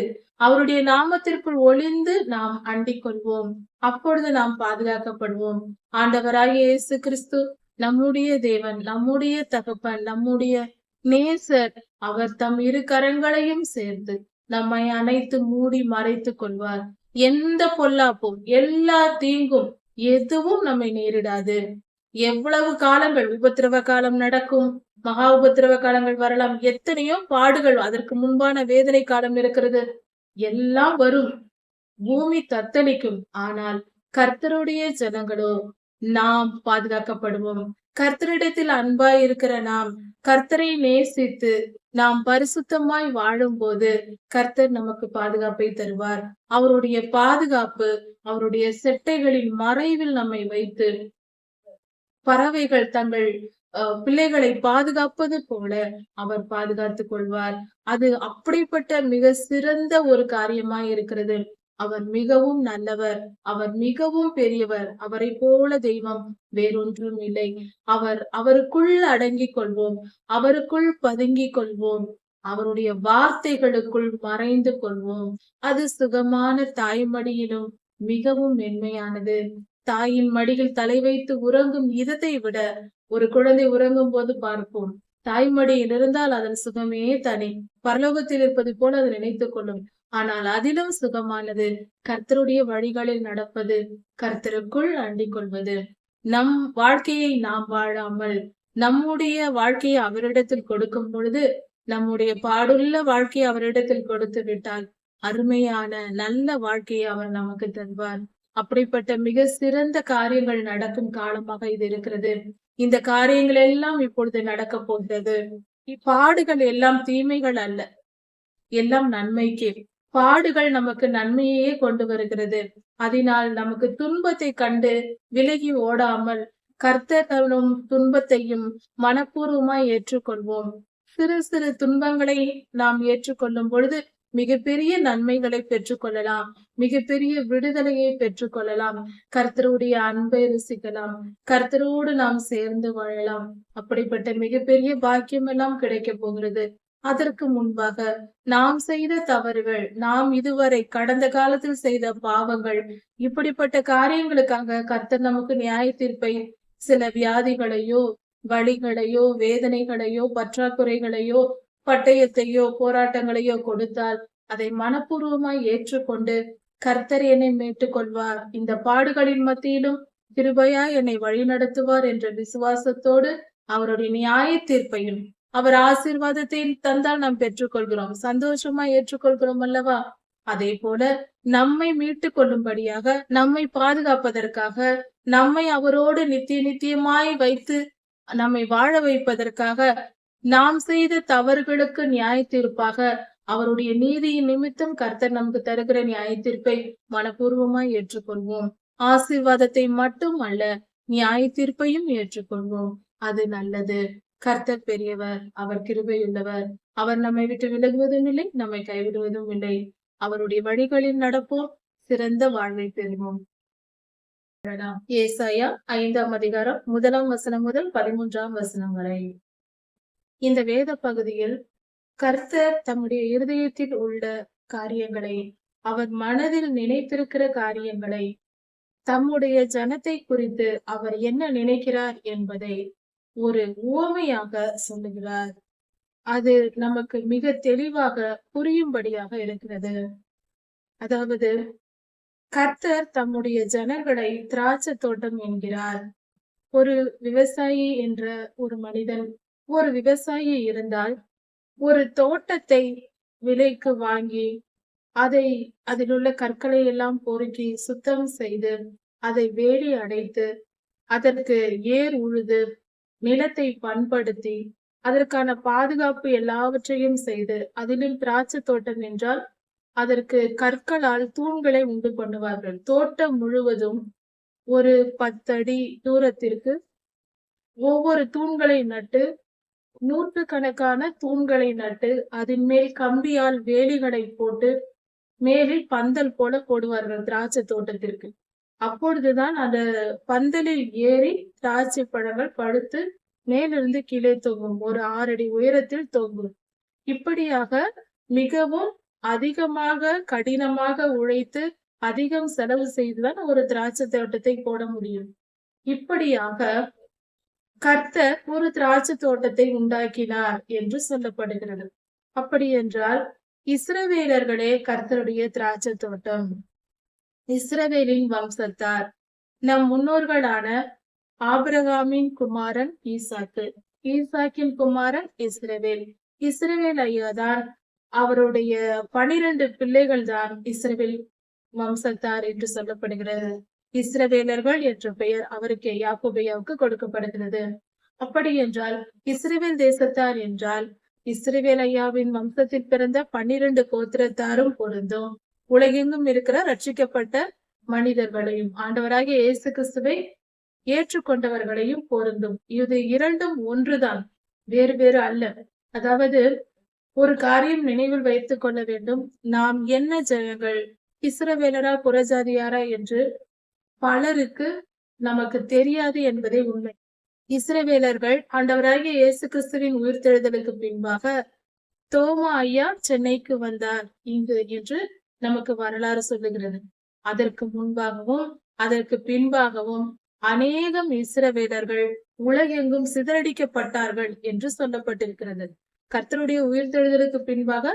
அவருடைய நாமத்திற்குள் ஒளிந்து நாம் அண்டிக் கொள்வோம். அப்பொழுது நாம் பாதுகாக்கப்படுவோம். ஆண்டவராகிய இயேசு கிறிஸ்து நம்முடைய தேவன், நம்முடைய தகப்பன், நம்முடைய நேசர். அவர் தம் இரு கரங்களையும் சேர்த்து நம்மை அனைத்து மூடி மறைத்துக் கொள்வார். எந்த பொல்லாப்பும், எல்லா தீங்கும் எதுவும் நம்மை நேரிடாது. எவ்வளவு காலங்கள் உபத்திரவ காலம் நடக்கும், மகா உபத்திரவ காலங்கள் வரலாம், எத்தனையோ பாடுகள், அதற்கு முன்பான வேதனை காலம் இருக்கிறது, எல்லாம் வரும். பூமி தத்தளிக்கும். ஆனால் கர்த்தருடைய ஜனங்களோ நாம் பாதுகாக்கப்படுவோம். கர்த்தரிடத்தில் அன்பாய் இருக்கிற நாம், கர்த்தரை நேசித்து நாம் பரிசுத்தமாய் வாழும் போது கர்த்தர் நமக்கு பாதுகாப்பை தருவார். அவருடைய பாதுகாப்பு அவருடைய செட்டைகளின் மறைவில் நம்மை வைத்து, பறவைகள் தங்கள் பிள்ளைகளை பாதுகாப்பது போல அவர் பாதுகாத்துக் கொள்வார். அது அப்படிப்பட்ட மிக சிறந்த ஒரு காரியமாய் இருக்கிறது. அவர் மிகவும் நல்லவர், அவர் மிகவும் பெரியவர், அவரை போல தெய்வம் வேறொன்றும் இல்லை. அவருக்குள் அடங்கிக் கொள்வோம், அவருக்குள் பதுங்கிக் கொள்வோம், அவருடைய வார்த்தைகளுக்குள் மறைந்து கொள்வோம். அது சுகமான தாய்மடியிலும் மிகவும் மென்மையானது. தாயின் மடியில் தலை வைத்து உறங்கும் இதத்தை விட ஒரு குழந்தை உறங்கும் போது பார்ப்போம், தாய்மடியில் இருந்தால் அதன் சுகமே தனி. பரலோகத்தில் இருப்பது போல அதை நினைத்துக் கொள்ளும். ஆனால் அதிலும் சுகமானது கர்த்தருடைய வழிகளில் நடப்பது, கர்த்தருக்குள் அண்டிக் கொள்வது. நம் வாழ்க்கையை நாம் வாழாமல் நம்முடைய வாழ்க்கையை அவரிடத்தில் கொடுக்கும் பொழுது, நம்முடைய பாடுள்ள வாழ்க்கையை அவரிடத்தில் கொடுத்து விட்டால் அருமையான நல்ல வாழ்க்கையை அவர் நமக்கு தருவார். அப்படிப்பட்ட மிக சிறந்த காரியங்கள் நடக்கும் காலமாக இது இருக்கிறது. இந்த காரியங்கள் எல்லாம் இப்பொழுது நடக்க போகிறது. இப்பாடுகள் எல்லாம் தீமைகள் அல்ல, எல்லாம் நன்மைக்கே. பாடுகள் நமக்கு நன்மையே கொண்டு வருகிறது. அதனால் நமக்கு துன்பத்தை கண்டு விலகி ஓடாமல் கர்த்தர் தரும் துன்பத்தையும் மனப்பூர்வமாய் ஏற்றுக்கொள்வோம். சிறு சிறு துன்பங்களை நாம் ஏற்றுக்கொள்ளும் பொழுது மிகப்பெரிய நன்மைகளை பெற்றுக்கொள்ளலாம். மிகப்பெரிய விடுதலையை பெற்றுக்கொள்ளலாம். கர்த்தருடைய அன்பை ருசிக்கலாம். கர்த்தரோடு நாம் சேர்ந்து வாழலாம். அப்படிப்பட்ட மிகப்பெரிய பாக்கியம் எல்லாம் கிடைக்கப் போகிறது. அதற்கு முன்பாக நாம் செய்த தவறுகள், நாம் இதுவரை கடந்த காலத்தில் செய்த பாவங்கள், இப்படிப்பட்ட காரியங்களுக்காக கர்த்தர் நமக்கு நியாய தீர்ப்பை, சில வியாதிகளையோ, வலிகளையோ, வேதனைகளையோ, பற்றாக்குறைகளையோ, பட்டயத்தையோ, போராட்டங்களையோ கொடுத்தால் அதை மனப்பூர்வமாய் ஏற்றுக்கொண்டு கர்த்தர் என்னை மீட்டுக் கொள்வார், இந்த பாடுகளின் மத்தியிலும் கிருபையாய் என்னை வழிநடத்துவார் என்ற விசுவாசத்தோடு அவருடைய நியாய தீர்ப்பையும் அவர் ஆசீர்வாதத்தையும் தந்தால் நாம் பெற்றுக்கொள்கிறோம், சந்தோஷமா ஏற்றுக்கொள்கிறோம் அல்லவா? அதே போல நம்மை மீட்டுக் கொள்ளும்படியாக, நம்மை பாதுகாப்பதற்காக, நம்மை அவரோடு நித்தியமாய் வைத்து நம்மை வாழ வைப்பதற்காக, நாம் செய்த தவறுகளுக்கு நியாய தீர்ப்பாக அவருடைய நீதியின் நிமித்தம் கர்த்தர் நமக்கு தருகிற நியாய தீர்ப்பை மனப்பூர்வமாய் ஏற்றுக்கொள்வோம். ஆசீர்வாதத்தை மட்டும் அல்ல, நியாய தீர்ப்பையும் ஏற்றுக்கொள்வோம். அது நல்லது. கர்த்தர் பெரியவர், அவர் கிருபையுள்ளவர். அவர் நம்மை விட்டு விலகுவதும் இல்லை, நம்மை கைவிடுவதும் இல்லை. அவருடைய வழிகளில் நடப்போம், சிறந்த வாழ்வை பெறுவோம். ஏசாயா 5ஆம் அதிகாரம் 1ஆம் வசனம் முதல் 13ஆம் வசனம் வரை. இந்த வேத பகுதியில் கர்த்தர் தம்முடைய இருதயத்தில் உள்ள காரியங்களை, அவர் மனதில் நினைத்திருக்கிற காரியங்களை, தம்முடைய ஜனத்தை குறித்து அவர் என்ன நினைக்கிறார் என்பதை ஒரு உவமையாக சொல்லுகிறார். அது நமக்கு மிக தெளிவாக புரியும்படியாக இருக்கிறது. அதாவது, கர்த்தர் தம்முடைய ஜனங்களை திராட்சை தோட்டம் என்கிறார். ஒரு விவசாயி என்ற ஒரு மனிதன், ஒரு விவசாயி இருந்தால் ஒரு தோட்டத்தை விலைக்கு வாங்கி அதில் உள்ள கற்களை எல்லாம் பொறுக்கி சுத்தம் செய்து அதை வேலி அடைத்து அதற்கு ஏர் உழுது நிலத்தை பண்படுத்தி அதற்கான பாதுகாப்பு எல்லாவற்றையும் செய்து, அதிலும் திராட்சை தோட்டம் என்றால் அதற்கு கற்களால் தூண்களை உண்டு பண்ணுவார்கள். தோட்டம் முழுவதும் ஒரு 10 அடி தூரத்திற்கு ஒவ்வொரு தூண்களை நட்டு, நூற்றுக்கணக்கான தூண்களை நட்டு, அதன் மேல் கம்பியால் வேலிகளை போட்டு மேலே பந்தல் போல போடுவார்கள் திராட்சை தோட்டத்திற்கு. அப்பொழுதுதான் அந்த பந்தலில் ஏறி திராட்சை பழங்கள் பழுத்து மேலிருந்து கீழே தொங்கும். ஒரு 6 அடி உயரத்தில் தொங்கும். இப்படியாக மிகவும் அதிகமாக கடினமாக உழைத்து அதிகம் செலவு செய்துதான் ஒரு திராட்சை தோட்டத்தை போட முடியும். இப்படியாக கர்த்தர் ஒரு திராட்சை தோட்டத்தை உண்டாக்கினார் என்று சொல்லப்படுகிறது. அப்படி என்றால் இஸ்ரவேலர்களே கர்த்தருடைய திராட்சை தோட்டம். இஸ்ரவேலின் வம்சத்தார், நம் முன்னோர்களான ஆபிரகாமின் குமாரன் ஈசாக்கு, ஈசாக்கின் குமாரன் இஸ்ரவேல். இஸ்ரவேல் ஐயாதான், அவருடைய 12 பிள்ளைகள் தான் இஸ்ரவேல் வம்சத்தார் என்று சொல்லப்படுகிறது. இஸ்ரவேலர்கள் என்ற பெயர் அவருக்கு யாக்கோபையாவுக்கு கொடுக்கப்படுகிறது. அப்படி என்றால் இஸ்ரவேல் தேசத்தார் என்றால் இஸ்ரவேல் ஐயாவின் வம்சத்தில் பிறந்த 12 கோத்திரத்தாரும் பொருந்தும். உலகெங்கும் இருக்கிற ரட்சிக்கப்பட்ட மனிதர்களையும் ஆண்டவராகிய இயேசு கிறிஸ்துவை ஏற்றுக்கொண்டவர்களையும் பொருந்தும். இது இரண்டும் ஒன்றுதான், வேறு வேறு அல்ல. அதாவது, ஒரு காரியம் நினைவில் வைத்துக் கொள்ள வேண்டும். நாம் என்ன ஜனங்கள், இஸ்ரவேலரா புறஜாதியாரா என்று பலருக்கு நமக்கு தெரியாது என்பதே உண்மை. இஸ்ரவேலர்கள் ஆண்டவராகிய இயேசு கிறிஸ்துவின் உயிர்த்தெழுதலுக்கு பின்பாக தோமா ஐயா சென்னைக்கு வந்தார் இங்கு என்று நமக்கு வரலாறு சொல்லுகிறது. அதற்கு முன்பாகவும் அதற்கு பின்பாகவும் அநேகம் இஸ்ரவேலர்கள் உலகெங்கும் சிதறடிக்கப்பட்டார்கள் என்று சொல்லப்பட்டிருக்கிறது. கர்த்தருடைய உயிர்த்தெழுதலுக்கு பின்பாக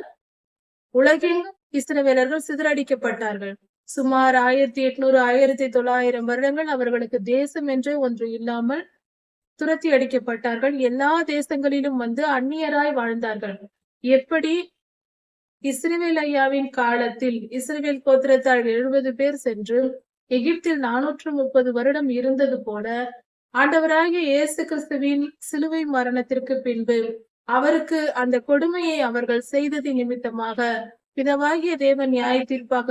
உலகெங்கும் இஸ்ரவேலர்கள் சிதறடிக்கப்பட்டார்கள். சுமார் 1800 1900 வருடங்கள் அவர்களுக்கு தேசம் என்று ஒன்று இல்லாமல் துரத்தி அடிக்கப்பட்டார்கள். எல்லா தேசங்களிலும் வந்து அந்நியராய் வாழ்ந்தார்கள். எப்படி இஸ்ரவேல் ஐயாவின் காலத்தில் இஸ்ரவேல் கோத்திரத்தார் 70 பேர் சென்று எகிப்தில் 430 வருடம் இருந்தது போல, ஆண்டவராகிய இயேசு கிறிஸ்துவின் சிலுவை மரணத்திற்கு பின்பு அவருக்கு அந்த கொடுமையை அவர்கள் செய்தது நிமித்தமாக பிதாவாகிய தேவன் நியாய தீர்ப்பாக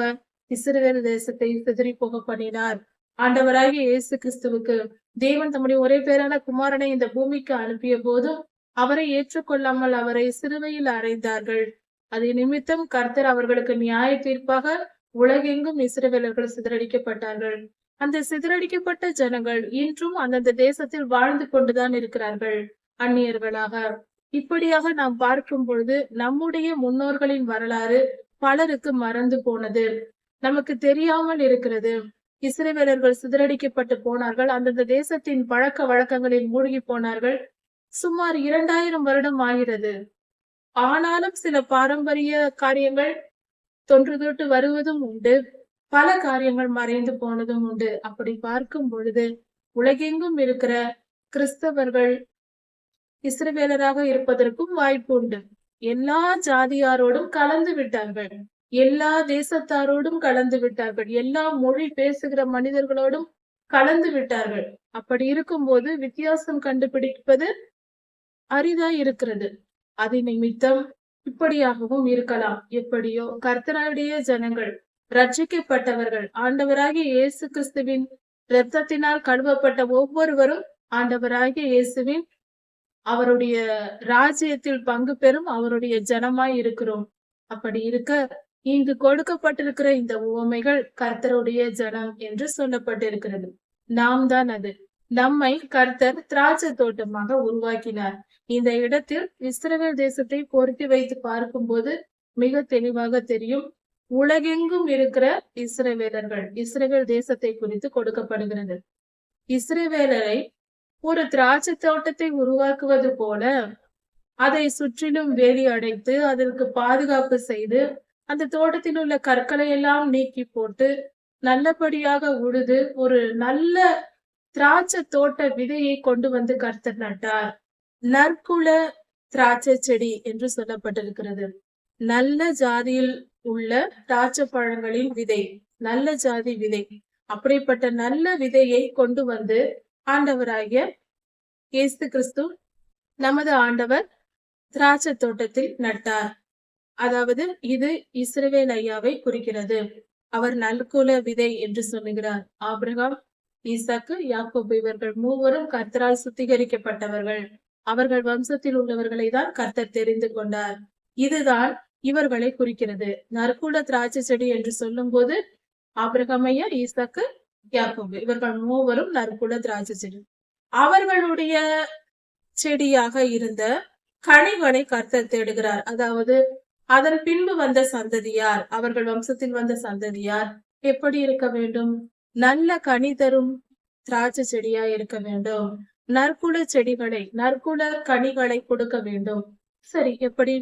இஸ்ரவேல் தேசத்தை சிதறி போக பண்ணினார். ஆண்டவராகிய இயேசு கிறிஸ்துவுக்கு தேவன் தம்முடைய ஒரே பேரான குமாரனை இந்த பூமிக்கு அனுப்பிய போதும் அவரை ஏற்றுக்கொள்ளாமல் அவரை சிலுவையில் அறைந்தார்கள். அதை நிமித்தம் கர்த்தர் அவர்களுக்கு நியாய தீர்ப்பாக உலகெங்கும் இஸ்ரவேலர்கள் சிதறடிக்கப்பட்டார்கள். அந்த சிதறடிக்கப்பட்ட ஜனங்கள் இன்றும் அந்தந்த தேசத்தில் வாழ்ந்து கொண்டுதான் இருக்கிறார்கள், அந்நியர்களாக. இப்படியாக நாம் பார்க்கும் பொழுது நம்முடைய முன்னோர்களின் வரலாறு பலருக்கு மறந்து போனது, நமக்கு தெரியாமல் இருக்கிறது. இஸ்ரவேலர்கள் சிதறடிக்கப்பட்டு போனார்கள், அந்தந்த தேசத்தின் பழக்க வழக்கங்களில் மூழ்கி போனார்கள். சுமார் 2000 வருடம் ஆகிறது. ஆனாலும் சில பாரம்பரிய காரியங்கள் தொன்று தொட்டு வருவதும் உண்டு, பல காரியங்கள் மறைந்து போனதும் உண்டு. அப்படி பார்க்கும் பொழுது உலகெங்கும் இருக்கிற கிறிஸ்தவர்கள் இஸ்ரவேலராக இருப்பதற்கும் வாய்ப்பு உண்டு. எல்லா ஜாதியாரோடும் கலந்து விட்டார்கள், எல்லா தேசத்தாரோடும் கலந்து விட்டார்கள், எல்லா மொழி பேசுகிற மனிதர்களோடும் கலந்து விட்டார்கள். அப்படி இருக்கும்போது வித்தியாசம் கண்டுபிடிப்பது அரிதாய் இருக்கிறது. அது நிமித்தம் இப்படியாகவும் இருக்கலாம். எப்படியோ கர்த்தருடைய ஜனங்கள், ரட்சிக்கப்பட்டவர்கள், ஆண்டவராகிய இயேசு கிறிஸ்துவின் இரத்தத்தினால் கழுவப்பட்ட ஒவ்வொருவரும் ஆண்டவராகிய இயேசுவின் அவருடைய ராஜ்யத்தில் பங்கு பெறும் அவருடைய ஜனமாய் இருக்கிறோம். அப்படி இருக்க இங்கு கொடுக்கப்பட்டிருக்கிற இந்த உவமைகள் கர்த்தருடைய ஜனம் என்று சொல்லப்பட்டிருக்கிறது. நாம் தான் அது. நம்மை கர்த்தர் திராட்சை தோட்டமாக உருவாக்கினார். இந்த இடத்தில் இஸ்ரவேல் தேசத்தை பொருத்தி வைத்து பார்க்கும்போது மிக தெளிவாக தெரியும். உலகெங்கும் இருக்கிற இஸ்ரவேலர்கள், இஸ்ரவேல் தேசத்தை குறித்து கொடுக்கப்படுகிறது. இஸ்ரவேலரை ஒரு திராட்சை தோட்டத்தை உருவாக்குவது போல அதை சுற்றிலும் வேலி அடைத்து அதற்கு பாதுகாப்பு செய்து அந்த தோட்டத்தில் உள்ள கற்களை எல்லாம் நீக்கி போட்டு நல்லபடியாக உழுது ஒரு நல்ல திராட்சை தோட்ட விதையை கொண்டு வந்து கர்த்தர் நட்டார். நற்குல திராட்சை செடி என்று சொல்லப்பட்டிருக்கிறது. நல்ல ஜாதியில் உள்ள திராட்சை பழங்களின் விதை, நல்ல ஜாதி விதை. அப்படிப்பட்ட நல்ல விதையை கொண்டு வந்து ஆண்டவராகிய இயேசு கிறிஸ்து நமது ஆண்டவர் திராட்சை தோட்டத்தில் நட்டார். அதாவது இது இஸ்ரவேல் ஐயாவை குறிக்கிறது. அவர் நல்குல விதை என்று சொல்லுகிறார். ஆபிரகாம், ஈசாக்கு, யாக்கோபு இவர்கள் மூவரும் கர்த்தரால் சுத்திகரிக்கப்பட்டவர்கள். அவர்கள் வம்சத்தில் உள்ளவர்களை தான் கர்த்தர் தெரிந்து கொண்டார். இதுதான் இவர்களை குறிக்கிறது. நற்குல திராட்சை செடி என்று சொல்லும் போது ஆபிரகாம் ஐயா, ஈசாக்கு, யாக்கோபு இவர்கள் மூவரும் நற்குல திராட்சை செடி. அவர்களுடைய செடியாக இருந்த கனிகளை கர்த்தர் தேடுகிறார். அதாவது அதன் பின்பு வந்த சந்ததியார், அவர்கள் வம்சத்தில் வந்த சந்ததியார் எப்படி இருக்க வேண்டும்? நல்ல கனி தரும் திராட்சை செடியா இருக்க வேண்டும். நற்குல செடிகளை, நற்குல கனிகளை கொடுக்க வேண்டும். சரி, எப்படி?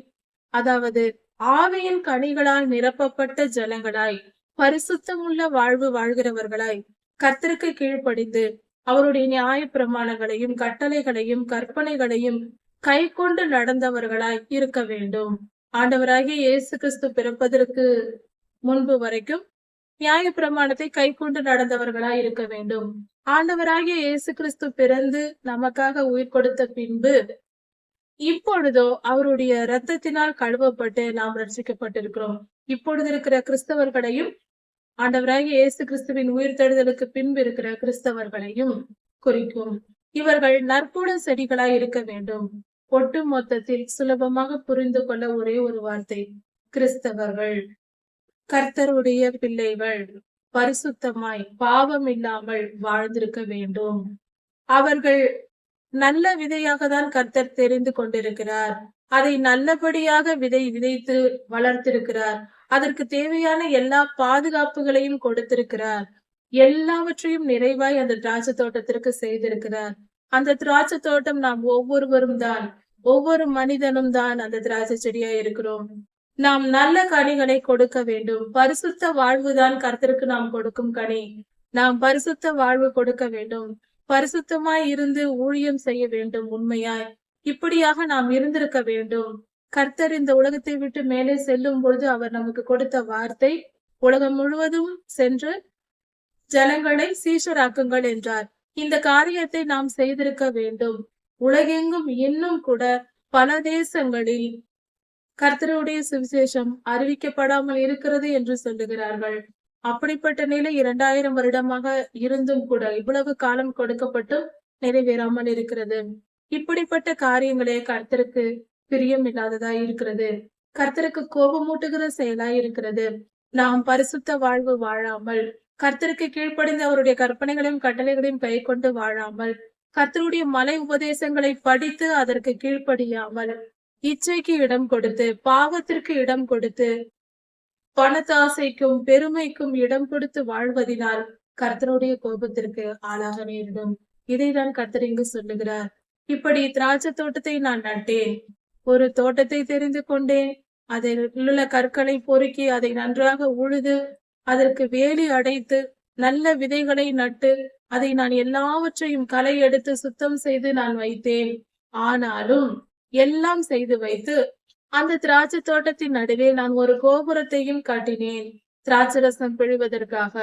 அதாவது ஆவியின் கனிகளால் நிரப்பப்பட்ட ஜனங்களாய், பரிசுத்தமுள்ள வாழ்வு வாழ்கிறவர்களாய், கர்த்தருக்கு கீழ்ப்படிந்து அவருடைய நியாய பிரமாணங்களையும் கட்டளைகளையும் கற்பனைகளையும் கை கொண்டு நடந்தவர்களாய் இருக்க வேண்டும். ஆண்டவராகிய இயேசு கிறிஸ்து பிறப்பதற்கு முன்பு வரைக்கும் நியாய பிரமாணத்தை கை கொண்டு நடந்தவர்களாய் இருக்க வேண்டும். ஆண்டவராகிய இயேசு கிறிஸ்து பிறந்து நமக்காக உயிர் கொடுத்த பின்பு இப்பொழுதோ அவருடைய இரத்தத்தினால் கழுவப்பட்டு நாம் ரட்சிக்கப்பட்டிருக்கிறோம். இப்பொழுது இருக்கிற கிறிஸ்தவர்களையும் ஆண்டவராகிய இயேசு கிறிஸ்துவின் உயிர்த்தெழுதலுக்கு பின்பு இருக்கிற கிறிஸ்தவர்களையும் குறிக்கும். இவர்கள் நற்குல செடிகளாய் இருக்க வேண்டும். ஒட்டு மொத்தத்தில் சுலபமாக புரிந்து கொள்ள ஒரே ஒரு வார்த்தை, கிறிஸ்தவர்கள், கர்த்தருடைய பிள்ளைகள், பரிசுத்தமாய் பாவம் இல்லாமல் வாழ்ந்திருக்க வேண்டும். அவர்கள் நல்ல விதையாக தான் கர்த்தர் தெரிந்து கொண்டிருக்கிறார். அதை நல்லபடியாக விதைத்து வளர்த்திருக்கிறார். அதற்கு தேவையான எல்லா பாதுகாப்புகளையும் கொடுத்திருக்கிறார். எல்லாவற்றையும் நிறைவாய் அந்த திராட்சை தோட்டத்திற்கு செய்திருக்கிறார். அந்த திராட்சை தோட்டம் நாம் ஒவ்வொருவரும் தான், ஒவ்வொரு மனிதனும் தான் அந்த திராட்சை செடியா இருக்கிறோம். நாம் நல்ல கனிகளை கொடுக்க வேண்டும். பரிசுத்த வாழ்வுதான் கர்த்தருக்கு நாம் கொடுக்கும் கனி. நாம் பரிசுத்த வாழ்வு கொடுக்க வேண்டும். பரிசுத்தமாய் இருந்து ஊழியம் செய்ய வேண்டும். உண்மையாய் இப்படியாக நாம் இருந்திருக்க வேண்டும். கர்த்தர் இந்த உலகத்தை விட்டு மேலே செல்லும் பொழுது அவர் நமக்கு கொடுத்த வார்த்தை, உலகம் முழுவதும் சென்று ஜனங்களை சீஷராக்குங்கள் என்றார். இந்த காரியத்தை நாம் செய்திருக்க வேண்டும். உலகெங்கும் இன்னும் கூட பல தேசங்களில் கர்த்தருடைய சுவிசேஷம் அறிவிக்கப்படாமல் இருக்கிறது என்று சொல்லுகிறார்கள். அப்படிப்பட்ட நிலை 2000 வருடமாக இருந்தும் கூட இவ்வளவு காலம் கொடுக்கப்பட்டும் நிறைவேறாமல் இருக்கிறது. இப்படிப்பட்ட காரியங்களே கர்த்தருக்கு பிரியம் இல்லாததாய் இருக்கிறது. கர்த்தருக்கு கோபமூட்டுகிற செயலாய் இருக்கிறது. நாம் பரிசுத்த வாழ்வு வாழாமல், கர்த்தருக்கு கீழ்ப்படிந்து அவருடைய கற்பனைகளையும் கட்டளைகளையும் கைக்கொண்டு வாழாமல், கர்த்தருடைய மலை உபதேசங்களை படித்து அதற்கு கீழ்ப்படியாமல், இச்சைக்கு இடம் கொடுத்து, பாவத்திற்கு இடம் கொடுத்து, பணத்தாசைக்கும் பெருமைக்கும் இடம் கொடுத்து வாழ்வதினால் கர்த்தருடைய கோபத்திற்கு ஆளாக நேரிடும். இதைதான் கர்த்தர் இங்கு சொல்லுகிறார். இப்படி திராட்சை தோட்டத்தை நான் நட்டேன். ஒரு தோட்டத்தை தெரிந்து கொண்டேன். அதில் உள்ள கற்களை பொறுக்கி அதை நன்றாக உழுது அதற்கு வேலி அடைத்து நல்ல விதைகளை நட்டு அதை நான் எல்லாவற்றையும் களை எடுத்து சுத்தம் செய்து நான் வைத்தேன். ஆனாலும் எல்லாம் செய்து வைத்து அந்த திராட்சை தோட்டத்தின் நடுவே நான் ஒரு கோபுரத்தையும் கட்டினேன், திராட்சரசம் பிழிவதற்காக.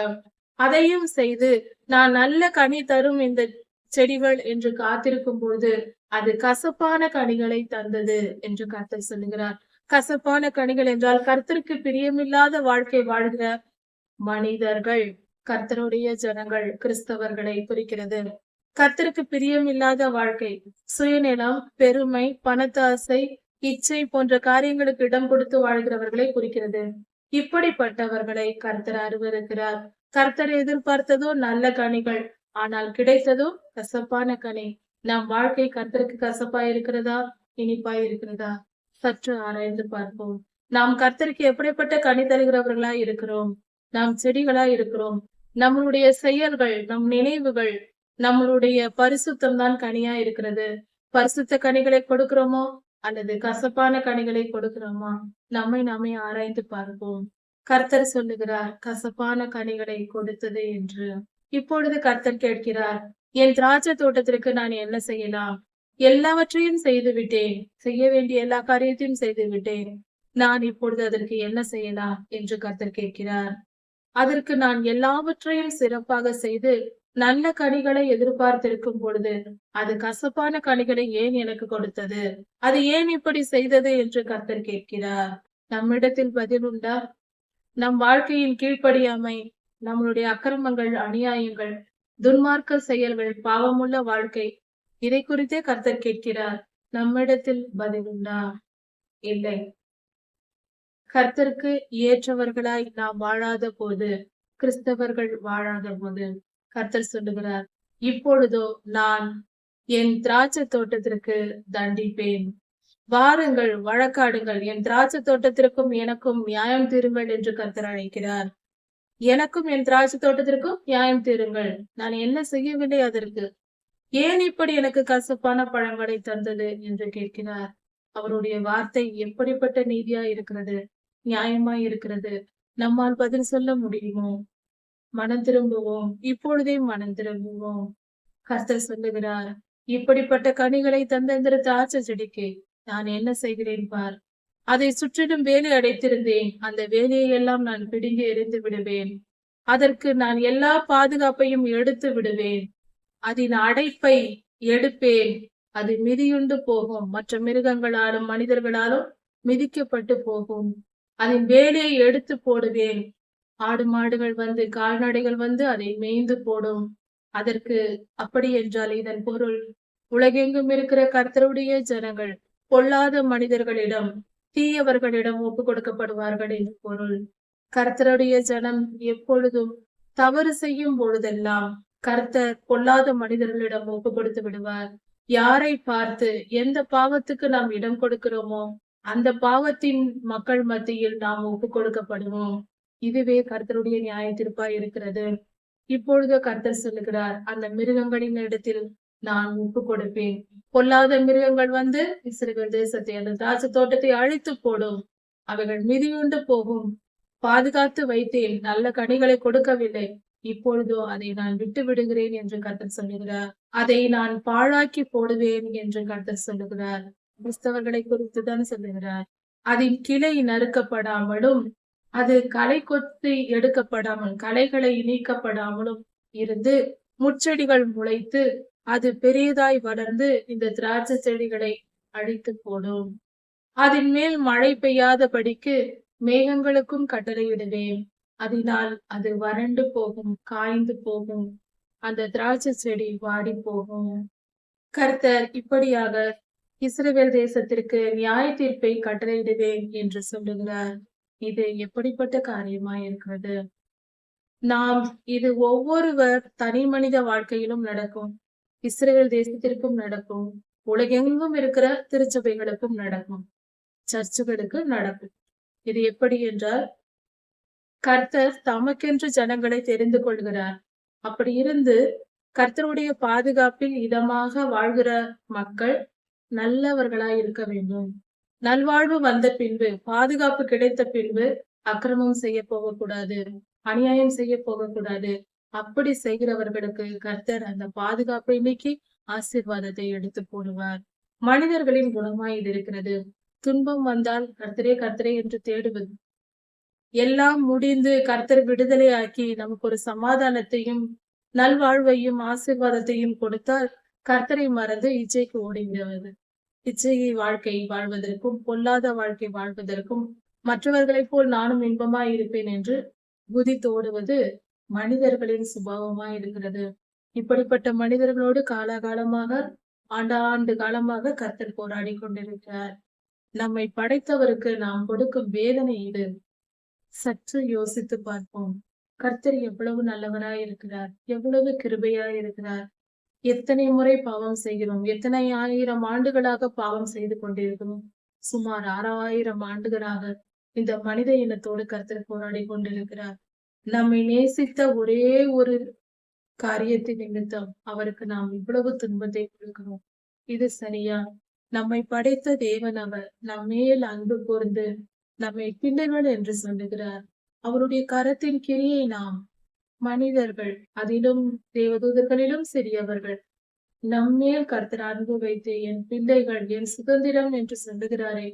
அதையும் செய்து நான் நல்ல கனி தரும் இந்த செடிகள் என்று காத்திருக்கும் பொழுது அது கசப்பான கனிகளை தந்தது என்று கர்த்தர் சொல்லுகிறார். கசப்பான கனிகள் என்றால் கர்த்தருக்கு பிரியமில்லாத வாழ்க்கை வாழ்கிற மனிதர்கள், கர்த்தருடைய ஜனங்கள், கிறிஸ்தவர்களை குறிக்கிறது. கர்த்தருக்கு பிரியமில்லாத வாழ்க்கை, சுயநலம், பெருமை, பணத்தாசை, இச்சை போன்ற காரியங்களுக்கு இடம் கொடுத்து வாழ்கிறவர்களை குறிக்கிறது. இப்படிப்பட்டவர்களை கர்த்தர் அருவருக்கிறார். கர்த்தர் எதிர்பார்த்ததோ நல்ல கனிகள், ஆனால் கிடைத்ததோ கசப்பான கனி. நம் வாழ்க்கை கர்த்தருக்கு கசப்பா இருக்கிறதா, இனிப்பா இருக்கிறதா? சற்று ஆராய்ந்து பார்ப்போம். நாம் கர்த்தருக்கு எப்படிப்பட்ட கனி தருகிறவர்களா இருக்கிறோம்? நாம் செடிகளா இருக்கிறோம்? நம்மளுடைய செயல்கள், நம் நினைவுகள், நம்மளுடைய பரிசுத்தம் தான் கனியா இருக்கிறது. பரிசுத்த கனிகளை கொடுக்கிறோமோ அல்லது கசப்பான கனிகளை கொடுக்கிறோமா? நம்மை நாமே ஆராய்ந்து பார்ப்போம். கர்த்தர் சொல்லுகிறார் கசப்பான கனிகளை கொடுத்தது என்று. இப்பொழுது கர்த்தர் கேட்கிறார், என் திராட்சை தோட்டத்திற்கு நான் என்ன செய்யலாம்? எல்லாவற்றையும் செய்து விட்டேன், செய்ய வேண்டிய எல்லா காரியத்தையும் செய்து விட்டேன். நான் இப்பொழுது அதற்கு என்ன செய்யலாம் என்று கர்த்தர் கேட்கிறார். அதற்கு நான் எல்லாவற்றையும் சிறப்பாக செய்து நல்ல கனிகளை எதிர்பார்த்திருக்கும் பொழுது அது கசப்பான கனிகளை ஏன் எனக்கு கொடுத்தது? அது ஏன் இப்படி செய்தது என்று கர்த்தர் கேட்கிறார். நம்மிடத்தில் பதில் உண்டா? நம் வாழ்க்கையின் கீழ்ப்படியாமை, நம்மளுடைய அக்கிரமங்கள், அநியாயங்கள், துன்மார்க்க செயல்கள், பாவமுள்ள வாழ்க்கை, இதை குறித்தே கர்த்தர் கேட்கிறார். நம்மிடத்தில் பதில் உண்டா? இல்லை. கர்த்தருக்கு ஏற்றவர்களாய் நாம் வாழாத போது, கிறிஸ்தவர்கள் வாழாத போது கர்த்தர் சொல்லுகிறார், இப்பொழுதோ நான் என் திராட்சை தோட்டத்திற்கு தண்டிப்பேன். வாருங்கள், வழக்காடுங்கள், என் திராட்சை தோட்டத்திற்கும் எனக்கும் நியாயம் தீருங்கள் என்று கர்த்தர் அழைக்கிறார். எனக்கும் என் திராட்சை தோட்டத்திற்கும் நியாயம் தீருங்கள். நான் என்ன செய்யவில்லை அதற்கு? ஏன் இப்படி எனக்கு கசப்பான பழங்களை தந்தது என்று கேட்கிறார். அவருடைய வார்த்தை எப்படிப்பட்ட நீதியா இருக்கிறது, நியாயமா இருக்கிறது. நம்மால் பதில் சொல்ல முடியுமோ? மனம் திரும்புவோம், இப்பொழுதே மனம் திரும்புவோம். கர்த்தர் சொல்லுகிறார், இப்படிப்பட்ட கனிகளை தந்த இந்த திராட்சை செடிக்கு நான் என்ன செய்கிறேன் பார். அதை சுற்றிலும் வேலி அடைத்திருந்தேன். அந்த வேலையை எல்லாம் நான் பிடுங்கி எறிந்து விடுவேன். அதற்கு நான் எல்லா பாதுகாப்பையும் எடுத்து விடுவேன். அதன் அடைப்பை எடுப்பேன். அது மிதியுண்டு போகும். மற்ற மிருகங்களாலும் மனிதர்களாலும் மிதிக்கப்பட்டு போகும். அதன் வேலையை எடுத்து போடுவேன். ஆடு மாடுகள் வந்து, கால்நடைகள் வந்து அதை மேய்ந்து போடும். அதற்கு அப்படி என்றால் இதன் பொருள், உலகெங்கும் இருக்கிற கர்த்தருடைய ஜனங்கள் பொல்லாத மனிதர்களிடம், தீயவர்களிடம் ஒப்பு கொடுக்கப்படுவார்கள் என்று பொருள். கர்த்தருடைய ஜனம் எப்பொழுதும் தவறு செய்யும் பொழுதெல்லாம் கர்த்தர் பொல்லாத மனிதர்களிடம் ஒப்பு கொடுத்து விடுவார். யாரை பார்த்து எந்த பாவத்துக்கு நாம் இடம் கொடுக்கிறோமோ அந்த பாவத்தின் மக்கள் மத்தியில் நாம் ஒப்பு கொடுக்கப்படுவோம். இதுவே கர்த்தருடைய நியாய தீர்ப்பாய் இருக்கிறது. இப்பொழுது கர்த்தர் சொல்லுகிறார், அந்த மிருகங்களின் இடத்தில் நான் ஒப்பு கொடுப்பேன். பொல்லாத மிருகங்கள் வந்து இஸ்ரவேல் தேசத்தை, அந்த திராட்சை தோட்டத்தை அழித்து போடும். அவைகள் மிதியுண்டு போகும். பாதுகாத்து வைத்தேன், நல்ல கனிகளை கொடுக்கவில்லை. இப்பொழுதோ அதை நான் விட்டு விடுகிறேன் என்று கர்த்தர் சொல்லுகிறார். அதை நான் பாழாக்கி போடுவேன் என்று கர்த்தர் சொல்லுகிறார். கிறிஸ்தவர்களை குறித்துதான் சொல்லுகிறார். அதன் கிளை நறுக்கப்படாமலும், அது களை கொத்தி எடுக்கப்படாமல், களைகளை நீக்கப்படாமலும் இருந்து முட்செடிகள் முளைத்து அது பெரியதாய் வளர்ந்து இந்த திராட்சை செடிகளை அழித்து போடும். அதன் மேல் மழை பெய்யாதபடிக்கு மேகங்களுக்கும் கட்டளையிடுவேன். அதனால் அது வறண்டு போகும், காய்ந்து போகும். அந்த திராட்சை செடி வாடி போகும். கர்த்தர் இப்படியாக இஸ்ரவேல் தேசத்திற்கு நியாய தீர்ப்பை கட்டளையிடுவேன் என்று சொல்லுகிறார். இது எப்படிப்பட்ட காரியமாய் இருக்கிறது? நாம் இது ஒவ்வொருவர் தனி மனித வாழ்க்கையிலும் நடக்கும். இஸ்ரவேல் தேசத்திற்கும் நடக்கும். உலகெங்கும் இருக்கிற திருச்சபைகளுக்கும் நடக்கும். சர்ச்சுகளுக்கு நடக்கும். இது எப்படி என்றால், கர்த்தர் தமக்கென்று ஜனங்களை தெரிந்து கொள்கிறார். அப்படி இருந்து கர்த்தருடைய பாதுகாப்பில் இதமாக வாழ்கிற மக்கள் நல்லவர்களாய் இருக்க வேண்டும். நல்வாழ்வு வந்த பின்பு, பாதுகாப்பு கிடைத்த பின்பு அக்கிரமம் செய்ய போகக்கூடாது, அநியாயம் செய்ய போகக்கூடாது. அப்படி செய்கிறவர்களுக்கு கர்த்தர் அந்த பாதுகாப்பை நீக்கி ஆசீர்வாதத்தை எடுத்து போடுவார். மனிதர்களின் குணமாய் இது இருக்கிறது. துன்பம் வந்தால் கர்த்தரே கர்த்தரே என்று தேடுவது. எல்லாம் முடிந்து கர்த்தர் விடுதலை ஆக்கி நமக்கு ஒரு சமாதானத்தையும் நல்வாழ்வையும் ஆசீர்வாதத்தையும் கொடுத்தால் கர்த்தரை மறந்து இச்சைக்கு ஓடுகிறது. இச்சையை வாழ்க்கை வாழ்வதற்கும் பொல்லாத வாழ்க்கை வாழ்வதற்கும் மற்றவர்களைப் போல் நானும் இன்பமாய் இருப்பேன் என்று குதித்தோடுவது மனிதர்களின் சுபாவமாய் இருக்கிறது. இப்படிப்பட்ட மனிதர்களோடு காலாகாலமாக ஆண்டாண்டு காலமாக கர்த்தர் போராடி கொண்டிருக்கிறார். நம்மை படைத்தவருக்கு நாம் கொடுக்கும் வேதனை இது. சற்று யோசித்து பார்ப்போம். கர்த்தர் எவ்வளவு நல்லவராய் இருக்கிறார், எவ்வளவு கிருபையாய் இருக்கிறார். எத்தனை முறை பாவம் செய்கிறோம், எத்தனை ஆயிரம் ஆண்டுகளாக பாவம் செய்து கொண்டிருக்கிறோம். சுமார் 6000 ஆண்டுகளாக இந்த மனித இனத்தோடு கர்த்தர் போராடி கொண்டிருக்கிறார். நம்மை நேசித்த ஒரே ஒரு காரியத்தின் நிமித்தம் அவருக்கு நாம் இவ்வளவு துன்பத்தை கொடுக்கிறோம். இது சரியா? நம்மை படைத்த தேவன் அவர் நம்மேல் அன்பு கூர்ந்து நம்மை பிள்ளைகள் என்று சொல்லுகிறார். அவருடைய கரத்தின் கிரியை நாம் மனிதர்கள், அதிலும் தேவதூதர்களிலும் சிறியவர்கள், நம்மேல் கர்த்தர் அன்பு வைத்து என் பிள்ளைகள், என் சுதந்திரம் என்று சொல்லுகிறாரே,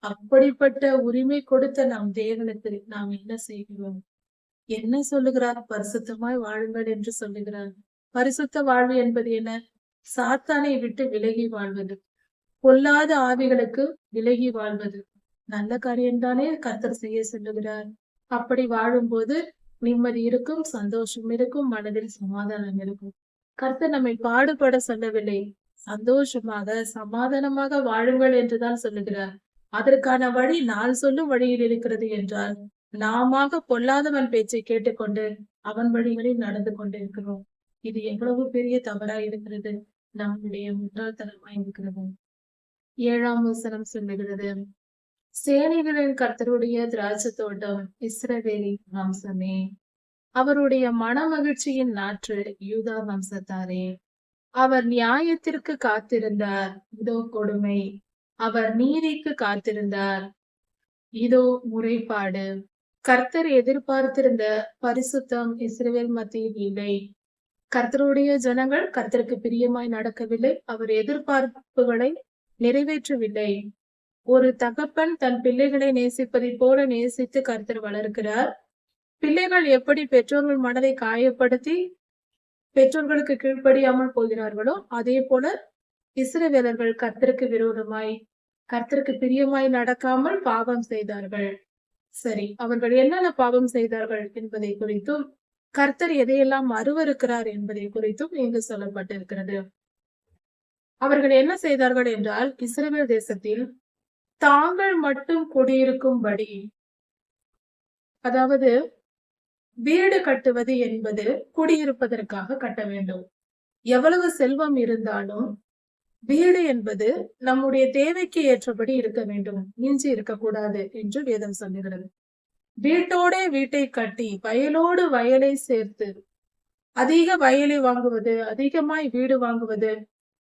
அப்படிப்பட்ட உரிமை கொடுத்த நம் தேவனுக்கு நாம் என்ன செய்கிறோம்? என்ன சொல்லுகிறார்? பரிசுத்தமாய் வாழுங்கள் என்று சொல்லுகிறார். பரிசுத்த வாழ்வு என்பது என்ன? சாத்தானை விட்டு விலகி வாழ்வது, பொல்லாத ஆவிகளுக்கு விலகி வாழ்வது. நல்ல காரியம்தானே கர்த்தர் செய்ய சொல்லுகிறார். அப்படி வாழும்போது நிம்மதி இருக்கும், சந்தோஷம் இருக்கும், மனதில் சமாதானம் இருக்கும். கர்த்தர் நம்மை பாடுபட சொல்லவில்லை, சந்தோஷமாக சமாதானமாக வாழுங்கள் என்றுதான் சொல்லுகிறார். அதற்கான வழி நான் சொல்லும் வழியில் இருக்கிறது என்றால், நாம பொல்லாதவன் பேச்சை கேட்டுக்கொண்டு அவன் வழிகளில் நடந்து கொண்டிருக்கிறோம். இது எவ்வளவு பெரிய தவறாய் இருக்கிறது, நம்முடைய முட்டாள்தனமாய் இருக்கிறது. 7ஆம் வசனம் சொல்லுகிறது, சேனைகளின் கர்த்தருடைய திராட்சை தோட்டம் இஸ்ரவேலின் வம்சமே, அவருடைய மனமகிழ்ச்சியின் நாற்று யூதா வம்சத்தாரே. அவர் நியாயத்திற்கு காத்திருந்தார், இதோ கொடுமை. அவர் நீதிக்கு காத்திருந்தார், இதோ முறைப்பாடு. கர்த்தர் எதிர்பார்த்திருந்த பரிசுத்தம் இஸ்ரவேல் மத்தியில் இல்லை. கர்த்தருடைய ஜனங்கள் கர்த்தருக்கு பிரியமாய் நடக்கவில்லை. அவர் எதிர்பார்ப்புகளை நிறைவேற்றவில்லை. ஒரு தகப்பன் தன் பிள்ளைகளை நேசிப்பதை போல நேசித்து கர்த்தர் வளர்க்கிறார். பிள்ளைகள் எப்படி பெற்றோர்கள் மனதை காயப்படுத்தி பெற்றோர்களுக்கு கீழ்ப்படியாமல் போகிறார்களோ, அதே போல இஸ்ரவேலர்கள் கர்த்தருக்கு விரோதமாய், கர்த்தருக்கு பிரியமாய் நடக்காமல் பாவம் செய்தார்கள். சரி, அவர்கள் என்னென்ன பாவம் செய்தார்கள் என்பதை குறித்தும், கர்த்தர் எதையெல்லாம் அருவருக்கிறார் என்பதை குறித்தும் இங்கு சொல்லப்பட்டிருக்கிறது. அவர்கள் என்ன செய்தார்கள் என்றால், இஸ்ரவேல் தேசத்தில் தாங்கள் மட்டும் குடியிருக்கும்படி, அதாவது வீடு கட்டுவது என்பது குடியிருப்பதற்காக கட்ட வேண்டும். எவ்வளவு செல்வம் இருந்தாலும் வீடு என்பது நம்முடைய தேவைக்கு ஏற்றபடி இருக்க வேண்டும், மிஞ்சி இருக்கக்கூடாது என்று வேதம் சொல்லுகிறது. வீட்டோட வீட்டை கட்டி வயலோடு வயலை சேர்த்து அதிக வயலை வாங்குவது, அதிகமாய் வீடு வாங்குவது,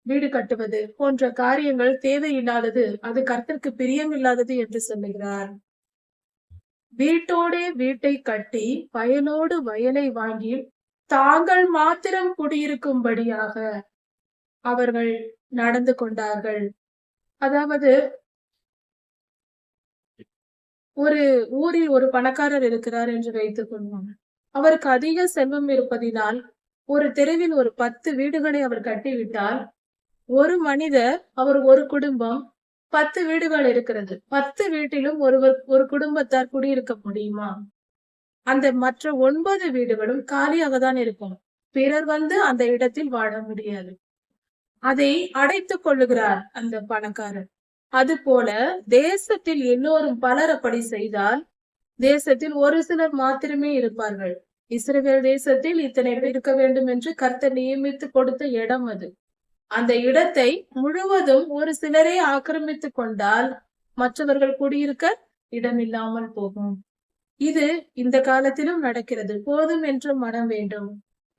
வீடு கட்டுவது போன்ற காரியங்கள் தேவையில்லாதது, அது கர்த்தருக்கு பிரியமில்லாதது என்று சொல்லுகிறார். வீட்டோட வீட்டை கட்டி வயலோடு வயலை வாங்கி தாங்கள் மாத்திரம் குடியிருக்கும்படியாக அவர்கள் நடந்து கொண்டார்கள். அதாவது ஒரு ஊரில் ஒரு பணக்காரர் இருக்கிறார் என்று வைத்துக் கொள்வோம். அவருக்கு அதிக செல்வம் இருப்பதினால் ஒரு தெருவில் ஒரு 10 வீடுகளை அவர் கட்டிவிட்டால், ஒரு மனிதர், அவர் ஒரு குடும்பம், 10 வீடுகள் இருக்கிறது. 10 வீட்டிலும் ஒரு குடும்பத்தார் குடியிருக்க முடியுமா? அந்த மற்ற 9 வீடுகளும் காலியாக தான் இருக்கும். பிறர் வந்து அந்த இடத்தில் வாழ முடியாது. அதை அடைத்துக் கொள்ளுகிறார் அந்த பணக்காரர். அதுபோல தேசத்தில் எல்லோரும் பலர் அப்படி செய்தால் தேசத்தில் ஒரு சிலர் மாத்திரமே இருப்பார்கள். இஸ்ரவேல் தேசத்தில் இத்தனை பேர் இருக்க வேண்டும் என்று கர்த்தர் நியமித்து கொடுத்த இடம் அது. அந்த இடத்தை முழுவதும் ஒரு சிலரே ஆக்கிரமித்துக் கொண்டால் மற்றவர்கள் குடியிருக்க இடமில்லாமல் போகும். இது இந்த காலத்திலும் நடக்கிறது. போதும் என்று மனம் வேண்டும்.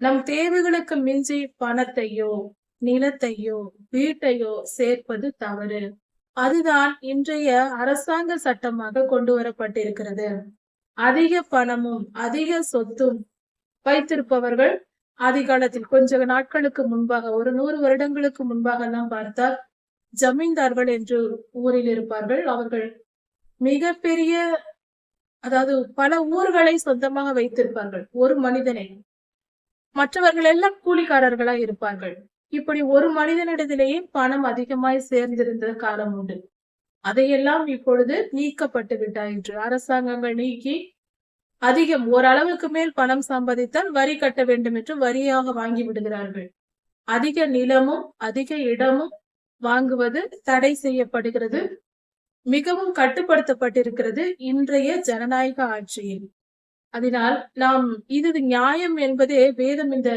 நம் தேவைகளுக்கு மிஞ்சி பணத்தையோ நிலத்தையோ வீட்டையோ சேர்ப்பது தவறு. அதுதான் இன்றைய அரசாங்க சட்டமாக கொண்டு வரப்பட்டிருக்கிறது. அதிக பணமும் அதிக சொத்தும் வைத்திருப்பவர்கள் அதிகாலத்தில் கொஞ்ச நாட்களுக்கு முன்பாக ஒரு 100 வருடங்களுக்கு முன்பாக எல்லாம் பார்த்தால் ஜமீன்தார்கள் என்று ஊரில் இருப்பார்கள். அவர்கள் மிகப்பெரிய அதாவது பல ஊர்களை சொந்தமாக வைத்திருப்பார்கள். ஒரு மனிதனை, மற்றவர்கள் எல்லாம் கூலிக்காரர்களா இருப்பார்கள். இப்படி ஒரு மனிதனிடத்திலேயே பணம் அதிகமாய் சேர்ந்திருந்த காலம் உண்டு. அதையெல்லாம் இப்பொழுது நீக்கப்பட்டு விட்டாயிற்று. அரசாங்கங்கள் நீக்கி அதிகம் ஓரளவுக்கு மேல் பணம் சம்பாதித்தால் வரி கட்ட வேண்டும் என்று வரியாக வாங்கி விடுகிறார்கள். அதிக நிலமும் அதிக இடமும் வாங்குவது தடை செய்யப்படுகிறது. மிகவும் கட்டுப்படுத்தப்பட்டிருக்கிறது இன்றைய ஜனநாயக ஆட்சியில். அதனால் நாம் இது நியாயம் என்பதே வேதம் இந்த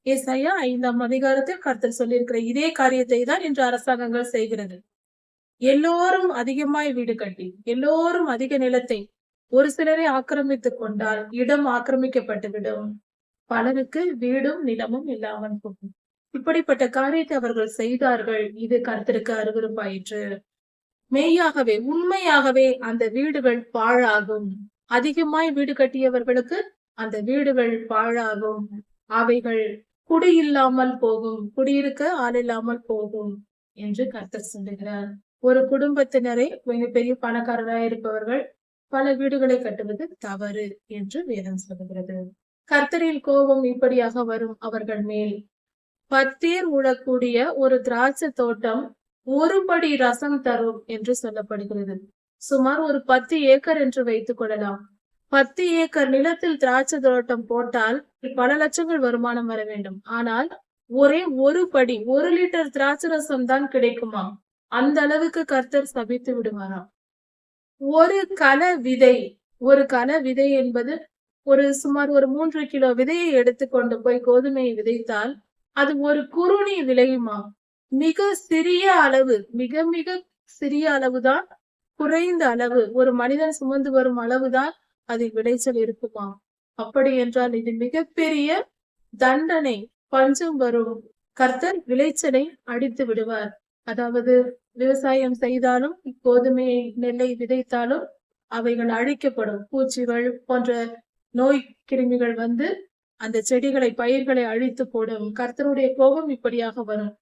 ஏசாயா 5ஆம் அதிகாரத்தில் கர்த்தர் சொல்லியிருக்கிற இதே காரியத்தை தான் இன்று அரசாங்கங்கள் செய்கிறது. எல்லோரும் அதிகமாய் வீடு கட்டி எல்லோரும் அதிக நிலத்தை ஒரு சிலரை ஆக்கிரமித்துக் கொண்டால் இடம் ஆக்கிரமிக்கப்பட்டுவிடும். பலருக்கு வீடும் நிலமும் இல்லாமல் போகும். இப்படிப்பட்ட காரியத்தை அவர்கள் செய்தார்கள். இது கர்த்தருக்கு அருவருப்பாயிற்று. மெய்யாகவே உண்மையாகவே அந்த வீடுகள் பாழாகும். அதிகமாய் வீடு கட்டியவர்களுக்கு அந்த வீடுகள் பாழாகும். அவைகள் குடியில்லாமல் போகும். குடியிருக்க ஆள் இல்லாமல் போகும் என்று கர்த்தர் சொல்லுகிறார். ஒரு குடும்பத்தினரை மிகப்பெரிய பணக்காரராய் இருப்பவர்கள் பல வீடுகளை கட்டுவது தவறு என்று வேதம் சொல்லுகிறது. கர்த்தரின் கோபம் இப்படியாக வரும் அவர்கள் மேல். 10 உழக்கூடிய ஒரு திராட்சை தோட்டம் 1 படி ரசம் தரும் என்று சொல்லப்படுகிறது. சுமார் ஒரு 10 ஏக்கர் என்று வைத்துக் கொள்ளலாம். 10 ஏக்கர் நிலத்தில் திராட்சை தோட்டம் போட்டால் பல லட்சங்கள் வருமானம் வர வேண்டும். ஆனால் ஒரே 1 படி 1 லிட்டர் திராட்சை ரசம் தான் கிடைக்குமா? அந்த அளவுக்கு கர்த்தர் சபித்து விடுவாராம். ஒரு கல விதை என்பது சுமார் ஒரு 3 கிலோ விதையை எடுத்துக்கொண்டு போய் கோதுமையை விதைத்தால் அது ஒரு குறுணி விளையுமா? மிக சிறிய அளவு, மிக மிக சிறிய அளவுதான், குறைந்த அளவு, ஒரு மனிதன் சுமந்து வரும் அளவுதான் அது விளைச்சல் இருக்குமா? அப்படி என்றால் இது மிகப்பெரிய தண்டனை. பஞ்சம் வரும். கர்த்தர் விளைச்சலை அடித்து விடுவார். அதாவது விவசாயம் செய்தாலும் கோதுமையை நெல்லை விதைத்தாலும் அவைகள் அழிக்கப்படும். பூச்சிகள் போன்ற நோய் கிருமிகள் வந்து அந்த செடிகளை பயிர்களை அழித்து போடும். கர்த்தருடைய கோபம் இப்படியாக வரும்.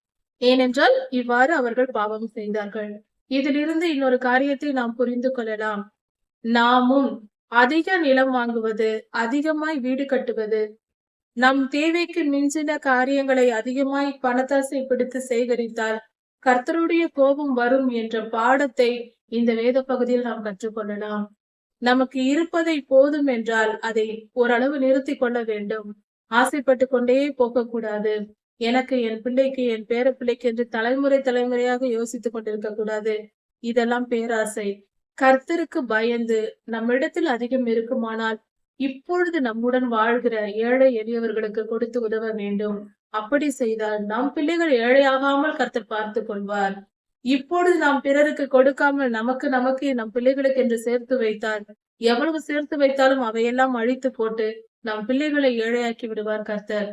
ஏனென்றால் இவ்வாறு அவர்கள் பாவம் செய்தார்கள். இதிலிருந்து இன்னொரு காரியத்தை நாம் புரிந்து கொள்ளலாம். நாமும் அதிக நிலம் வாங்குவது, அதிகமாய் வீடு கட்டுவது, நம் தேவைக்கு மிஞ்சின காரியங்களை அதிகமாய் பணத்தாசை பிடித்து சேகரித்தால் கர்த்தருடைய கோபம் வரும் என்ற பாடத்தை இந்த வேத பகுதியில் நாம் கற்றுக்கொள்ளலாம். நமக்கு இருப்பதை போதும் என்றால் அதை ஓரளவு நிறுத்தி கொள்ள வேண்டும். ஆசைப்பட்டு கொண்டே போகக்கூடாது. எனக்கு, என் பிள்ளைக்கு, என் பேர பிள்ளைக்கு என்று தலைமுறையாக யோசித்துக் கொண்டிருக்க கூடாது. இதெல்லாம் பேராசை. கர்த்தருக்கு பயந்து நம்மிடத்தில் அதிகம் இருக்குமானால் இப்பொழுது நம்முடன் வாழ்கிற ஏழை எளியவர்களுக்கு கொடுத்து உதவ வேண்டும். அப்படி செய்தால் நம் பிள்ளைகள் ஏழையாகாமல் கர்த்தர் பார்த்து கொள்வார். இப்பொழுது நாம் பிறருக்கு கொடுக்காமல் நமக்கு நம் பிள்ளைகளுக்கு என்று சேர்த்து வைத்தால் எவ்வளவு சேர்த்து வைத்தாலும் அவையெல்லாம் அழித்து போட்டு நம் பிள்ளைகளை ஏழையாக்கி விடுவார் கர்த்தர்.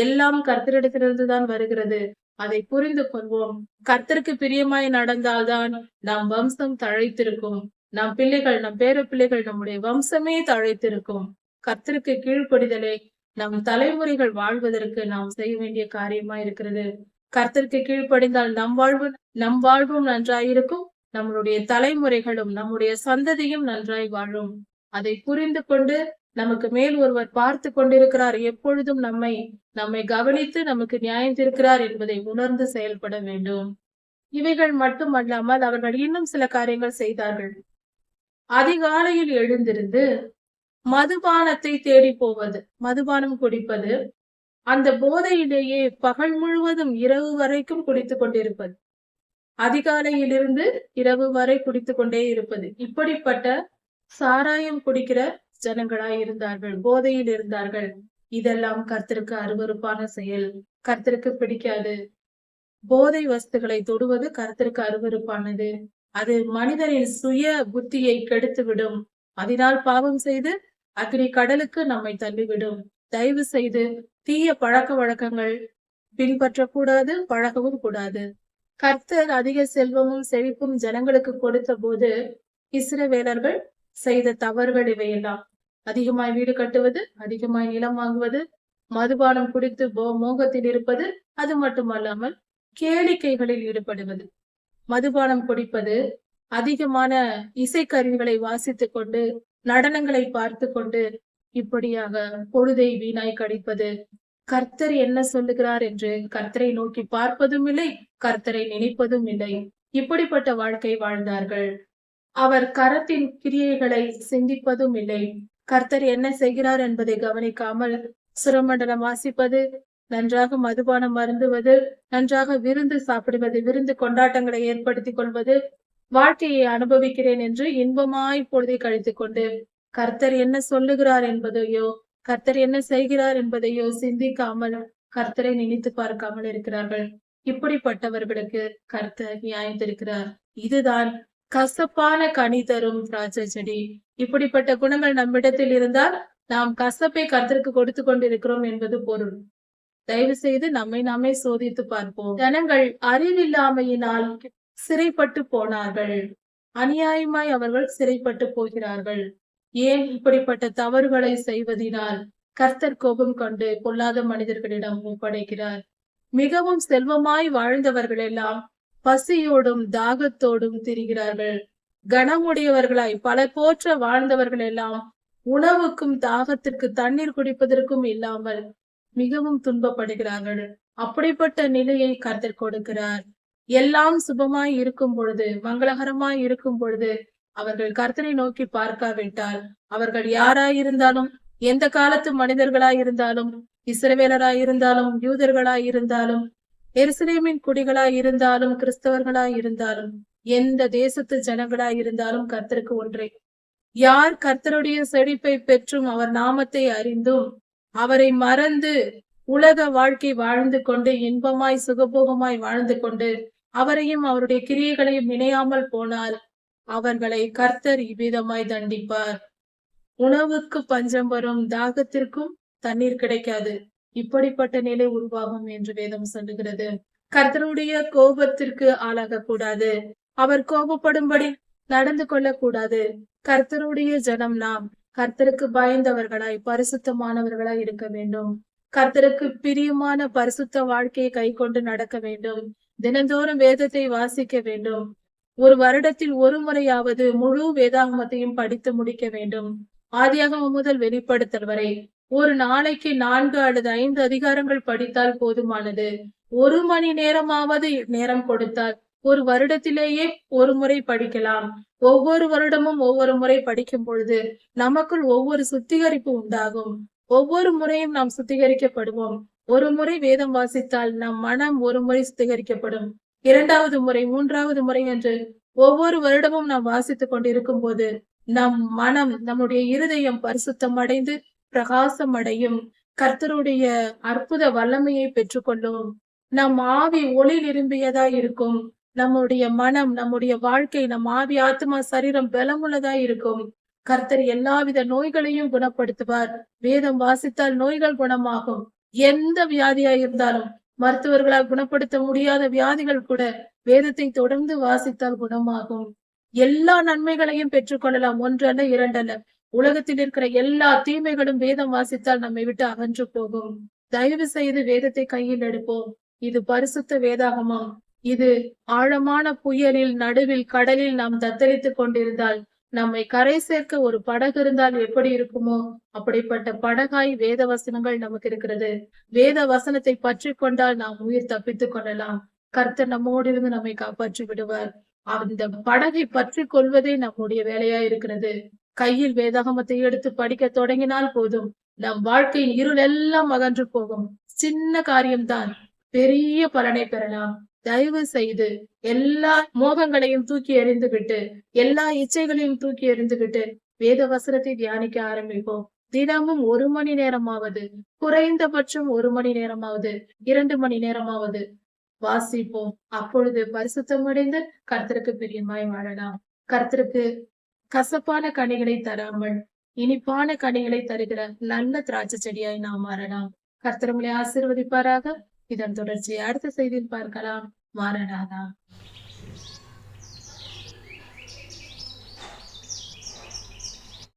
எல்லாம் கர்த்தரிடத்திலிருந்துதான் வருகிறது. அதை புரிந்து கொள்வோம். கர்த்தருக்கு பிரியமாய் நடந்தால்தான் நம் வம்சம் தழைத்திருக்கும். நம் பிள்ளைகள், நம் பேர பிள்ளைகள், நம்முடைய வம்சமே தழைத்திருக்கும். கர்த்தருக்கு கீழ்ப்படிதலே நம் தலைமுறைகள் வாழ்வதற்கு நாம் செய்ய வேண்டிய காரியமா இருக்கிறது. கர்த்தருக்கு கீழ்ப்படிந்தால் நம் வாழ்வும் நன்றாயிருக்கும். நம்மளுடைய தலைமுறைகளும் நம்முடைய சந்ததியும் நன்றாய் வாழும். அதை புரிந்து கொண்டு நமக்கு மேல் ஒருவர் பார்த்து கொண்டிருக்கிறார், எப்பொழுதும் நம்மை கவனித்து நமக்கு நியாயம் தீர்க்கிறார் என்பதை உணர்ந்து செயல்பட வேண்டும். இவைகள் மட்டுமல்லாமல் அவர்கள் இன்னும் சில காரியங்கள் செய்தார்கள். அதிகாலையில் எழுந்திருந்து மதுபானத்தை தேடி போவது, மதுபானம் குடிப்பது, அந்த போதையிலேயே பகல் முழுவதும் இரவு வரைக்கும் குடித்துக் கொண்டிருப்பது, அதிகாலையிலிருந்து இரவு வரை குடித்துக் கொண்டே இருப்பது, இப்படிப்பட்ட சாராயம் குடிக்கிற ஜனங்களாய் இருந்தார்கள், போதையில் இருந்தார்கள். இதெல்லாம் கர்த்தருக்கு அருவருப்பான செயல், கர்த்தருக்கு பிடிக்காது. போதை வஸ்துகளை தொடுவது கர்த்தருக்கு அருவருப்பானது. அது மனிதனின் சுய புத்தியை கெடுத்துவிடும். அதனால் பாவம் செய்து அக்னி கடலுக்கு நம்மை தள்ளிவிடும். தயவு செய்து தீய பழக்க வழக்கங்கள் பின்பற்றக்கூடாது, பழகவும் கூடாது. கர்த்தர் அதிக செல்வமும் செழிப்பும் ஜனங்களுக்கு கொடுத்த போது இஸ்ரவேலர்கள் செய்த தவறுகள் இவையெல்லாம். அதிகமாய் வீடு கட்டுவது, அதிகமாய் நிலம் வாங்குவது, மதுபானம் குடித்து மோகத்தில் இருப்பது, அது மட்டுமல்லாமல் கேளிக்கைகளில் ஈடுபடுவது, மதுபானம் குடிப்பது, அதிகமான இசைக்கருவிகளை வாசித்துக் கொண்டு நடனங்களை பார்த்து கொண்டு இப்படியாக பொழுதை வீணாய் கழிப்பது, கர்த்தர் என்ன சொல்லுகிறார் என்று கர்த்தரை நோக்கி பார்ப்பதும் இல்லை, கர்த்தரை நினைப்பதும் இல்லை. இப்படிப்பட்ட வாழ்க்கை வாழ்ந்தார்கள். அவர் கரத்தின் கிரியைகளை சிந்திப்பதும் இல்லை. கர்த்தர் என்ன செய்கிறார் என்பதை கவனிக்காமல் சுரமண்டலம் வாசிப்பது, நன்றாக மதுபானம் அருந்துவது, நன்றாக விருந்து சாப்பிடுவது, விருந்து கொண்டாட்டங்களை ஏற்படுத்திக் கொள்வது, வாழ்க்கையை அனுபவிக்கிறேன் என்று இன்பமாய் பொழுதை கழித்துக் கொண்டு கர்த்தர் என்ன சொல்லுகிறார் என்பதையோ, கர்த்தர் என்ன செய்கிறார் என்பதையோ சிந்திக்காமல் கர்த்தரை நினைத்து பார்க்காமல் இருக்கிறார்கள். இப்படிப்பட்டவர்களுக்கு கர்த்தர் நியாயத்திருக்கிறார். இதுதான் கசப்பான கனி தரும் திராட்சை செடி. இப்படிப்பட்ட குணங்கள் நம்மிடத்தில் இருந்தால் நாம் கசப்பை கர்த்தருக்கு கொடுத்து கொண்டிருக்கிறோம் என்பது பொருள். தயவு செய்து நம்மை நாமே சோதித்து பார்ப்போம். ஜனங்கள் அறிவில்லாமையினால் சிறைப்பட்டு போனார்கள். அநியாயமாய் அவர்கள் சிறைப்பட்டு போகிறார்கள். ஏன் இப்படிப்பட்ட தவறுகளை செய்வதினால் கர்த்தர் கோபம் கொண்டு பொல்லாத மனிதர்களிடம் ஒப்படைக்கிறார். மிகவும் செல்வமாய் வாழ்ந்தவர்கள் எல்லாம் பசியோடும் தாகத்தோடும் திரிகிறார்கள். கனமுடையவர்களாய் பல போற்ற வாழ்ந்தவர்கள் எல்லாம் உணவுக்கும் தாகத்திற்கு தண்ணீர் குடிப்பதற்கும் இல்லாமல் மிகவும் துன்பப்படுகிறார்கள். அப்படிப்பட்ட நிலையை கர்த்தர் கொடுக்கிறார். எல்லாம் சுபமாய் இருக்கும் பொழுது, மங்களகரமாய் இருக்கும் பொழுது அவர்கள் கர்த்தரை நோக்கி பார்க்காவிட்டால், அவர்கள் யாராயிருந்தாலும், எந்த காலத்து மனிதர்களாய் இருந்தாலும், இஸ்ரவேலராய் இருந்தாலும், யூதர்களாய் இருந்தாலும், எருசலேமின் குடிகளாய் இருந்தாலும், கிறிஸ்தவர்களாய் இருந்தாலும், எந்த தேசத்து ஜனங்களாய் இருந்தாலும் கர்த்தருக்கு ஒன்றே. யார் கர்த்தருடைய செழிப்பை பெற்றும் அவர் நாமத்தை அறிந்தும் அவரை மறந்து உலக வாழ்க்கை வாழ்ந்து கொண்டு இன்பமாய் சுகபோகமாய் வாழ்ந்து கொண்டு அவரையும் அவருடைய கிரியைகளையும் நினையாமல் போனால் அவர்களை கர்த்தர் இவ்விதமாய் தண்டிப்பார். உணவுக்கு பஞ்சம் வரும், தாகத்திற்கும் தண்ணீர் கிடைக்காது. இப்படிப்பட்ட நிலை உருவாகும் என்று வேதம் சொல்லுகிறது. கர்த்தருடைய கோபத்திற்கு ஆளாக கூடாது. அவர் கோபப்படும்படி நடந்து கொள்ளக்கூடாது. கர்த்தருடைய ஜனம் நாம் கர்த்தருக்கு பயந்தவர்களாய் பரிசுத்தமானவர்களாய் இருக்க வேண்டும். கர்த்தருக்கு பிரியமான பரிசுத்த வாழ்க்கையை கை கொண்டு நடக்க வேண்டும். தினந்தோறும் வேதத்தை வாசிக்க வேண்டும். ஒரு வருடத்தில் ஒரு முறையாவது முழு வேதாகமத்தையும் படித்து முடிக்க வேண்டும். ஆதியாகமம் முதல் வெளிப்படுத்தல் வரை ஒரு நாளைக்கு 4 அல்லது 5 அதிகாரங்கள் படித்தால் போதுமானது. 1 மணி நேரமாவது நேரம் கொடுத்தால் ஒரு வருடத்திலேயே ஒரு முறை படிக்கலாம். ஒவ்வொரு வருடமும் ஒவ்வொரு முறை படிக்கும் பொழுது நமக்குள் ஒவ்வொரு சுத்திகரிப்பு உண்டாகும். ஒவ்வொரு முறையும் நாம் சுத்திகரிக்கப்படுவோம். ஒரு முறை வேதம் வாசித்தால் நம் மனம் ஒரு முறை சுத்திகரிக்கப்படும். 2வது முறை, 3வது முறை என்று ஒவ்வொரு வருடமும் நாம் வாசித்துக் கொண்டிருக்கும் போது நம் மனம், நம்முடைய இருதயம் பரிசுத்தம் அடைந்து பிரகாசம் அடையும். கர்த்தருடைய அற்புத வல்லமையை பெற்றுக்கொள்ளும். நம் ஆவி ஒளி நிரம்பியதா இருக்கும். நம்முடைய மனம், நம்முடைய வாழ்க்கை, நம் ஆவி, ஆத்மா, சரீரம் பலமுள்ளதா இருக்கும். கர்த்தர் எல்லாவித நோய்களையும் குணப்படுத்துவார். வேதம் வாசித்தால் நோய்கள் குணமாகும். எந்த வியாதியா இருந்தாலும், மருத்துவர்களால் குணப்படுத்த முடியாத வியாதிகள் கூட வேதத்தை தொடர்ந்து வாசித்தால் குணமாகும். எல்லா நன்மைகளையும் பெற்றுக்கொள்ளலாம். 1 அல்ல 2 அல்ல. உலகத்தில் இருக்கிற எல்லா தீமைகளும் வேதம் வாசித்தால் நம்மை விட்டு அகன்று போகும். தயவு செய்து வேதத்தை கையில் எடுப்போம். இது பரிசுத்த வேதாகமம். இது ஆழமான புயலில், நடுவில், கடலில் நாம் தத்தளித்துக் கொண்டிருந்தால், நம்மை கரை சேர்க்க ஒரு படகு இருந்தால் எப்படி இருக்குமோ அப்படிப்பட்ட படகாய் வேத வசனங்கள் நமக்கு இருக்கிறது. வேத வசனத்தை பற்றி கொண்டால் நாம் உயிர் தப்பித்துக் கொள்ளலாம். கர்த்தர் நம்மோடு இருந்து நம்மை காப்பாற்றி விடுவார். அந்த படகை பற்றி கொள்வதே நம்முடைய வேலையா இருக்கிறது. கையில் வேதாகமத்தை எடுத்து படிக்க தொடங்கினால் போதும், நம் வாழ்க்கையின் இருள் எல்லாம் அகன்று போகும். சின்ன காரியம்தான், பெரிய பலனை பெறலாம். தயவு செய்து எல்லா மோகங்களையும் தூக்கி எறிந்து விட்டு, எல்லா இச்சைகளையும் தூக்கி எறிந்து விட்டு, வேத வசனத்தை தியானிக்க ஆரம்பிப்போம். தினமும் 1 மணி நேரமாவது, குறைந்தபட்சம் 1 மணி நேரமாவது, 2 மணி நேரமாவது வாசிப்போம். அப்பொழுது பரிசுத்தமடைந்து கர்த்தருக்கு பிரியமாய் வாழலாம். கர்த்தருக்கு கசப்பான கனிகளை தராமல் இனிப்பான கனிகளை தருகிற நல்ல திராட்சை செடியாய் நாம் மாறலாம். கர்த்தர் உங்களை ஆசீர்வதிப்பாராக. இதன் தொடர்ச்சியை அடுத்த செய்தியில் பார்க்கலாம். மாறனாதா.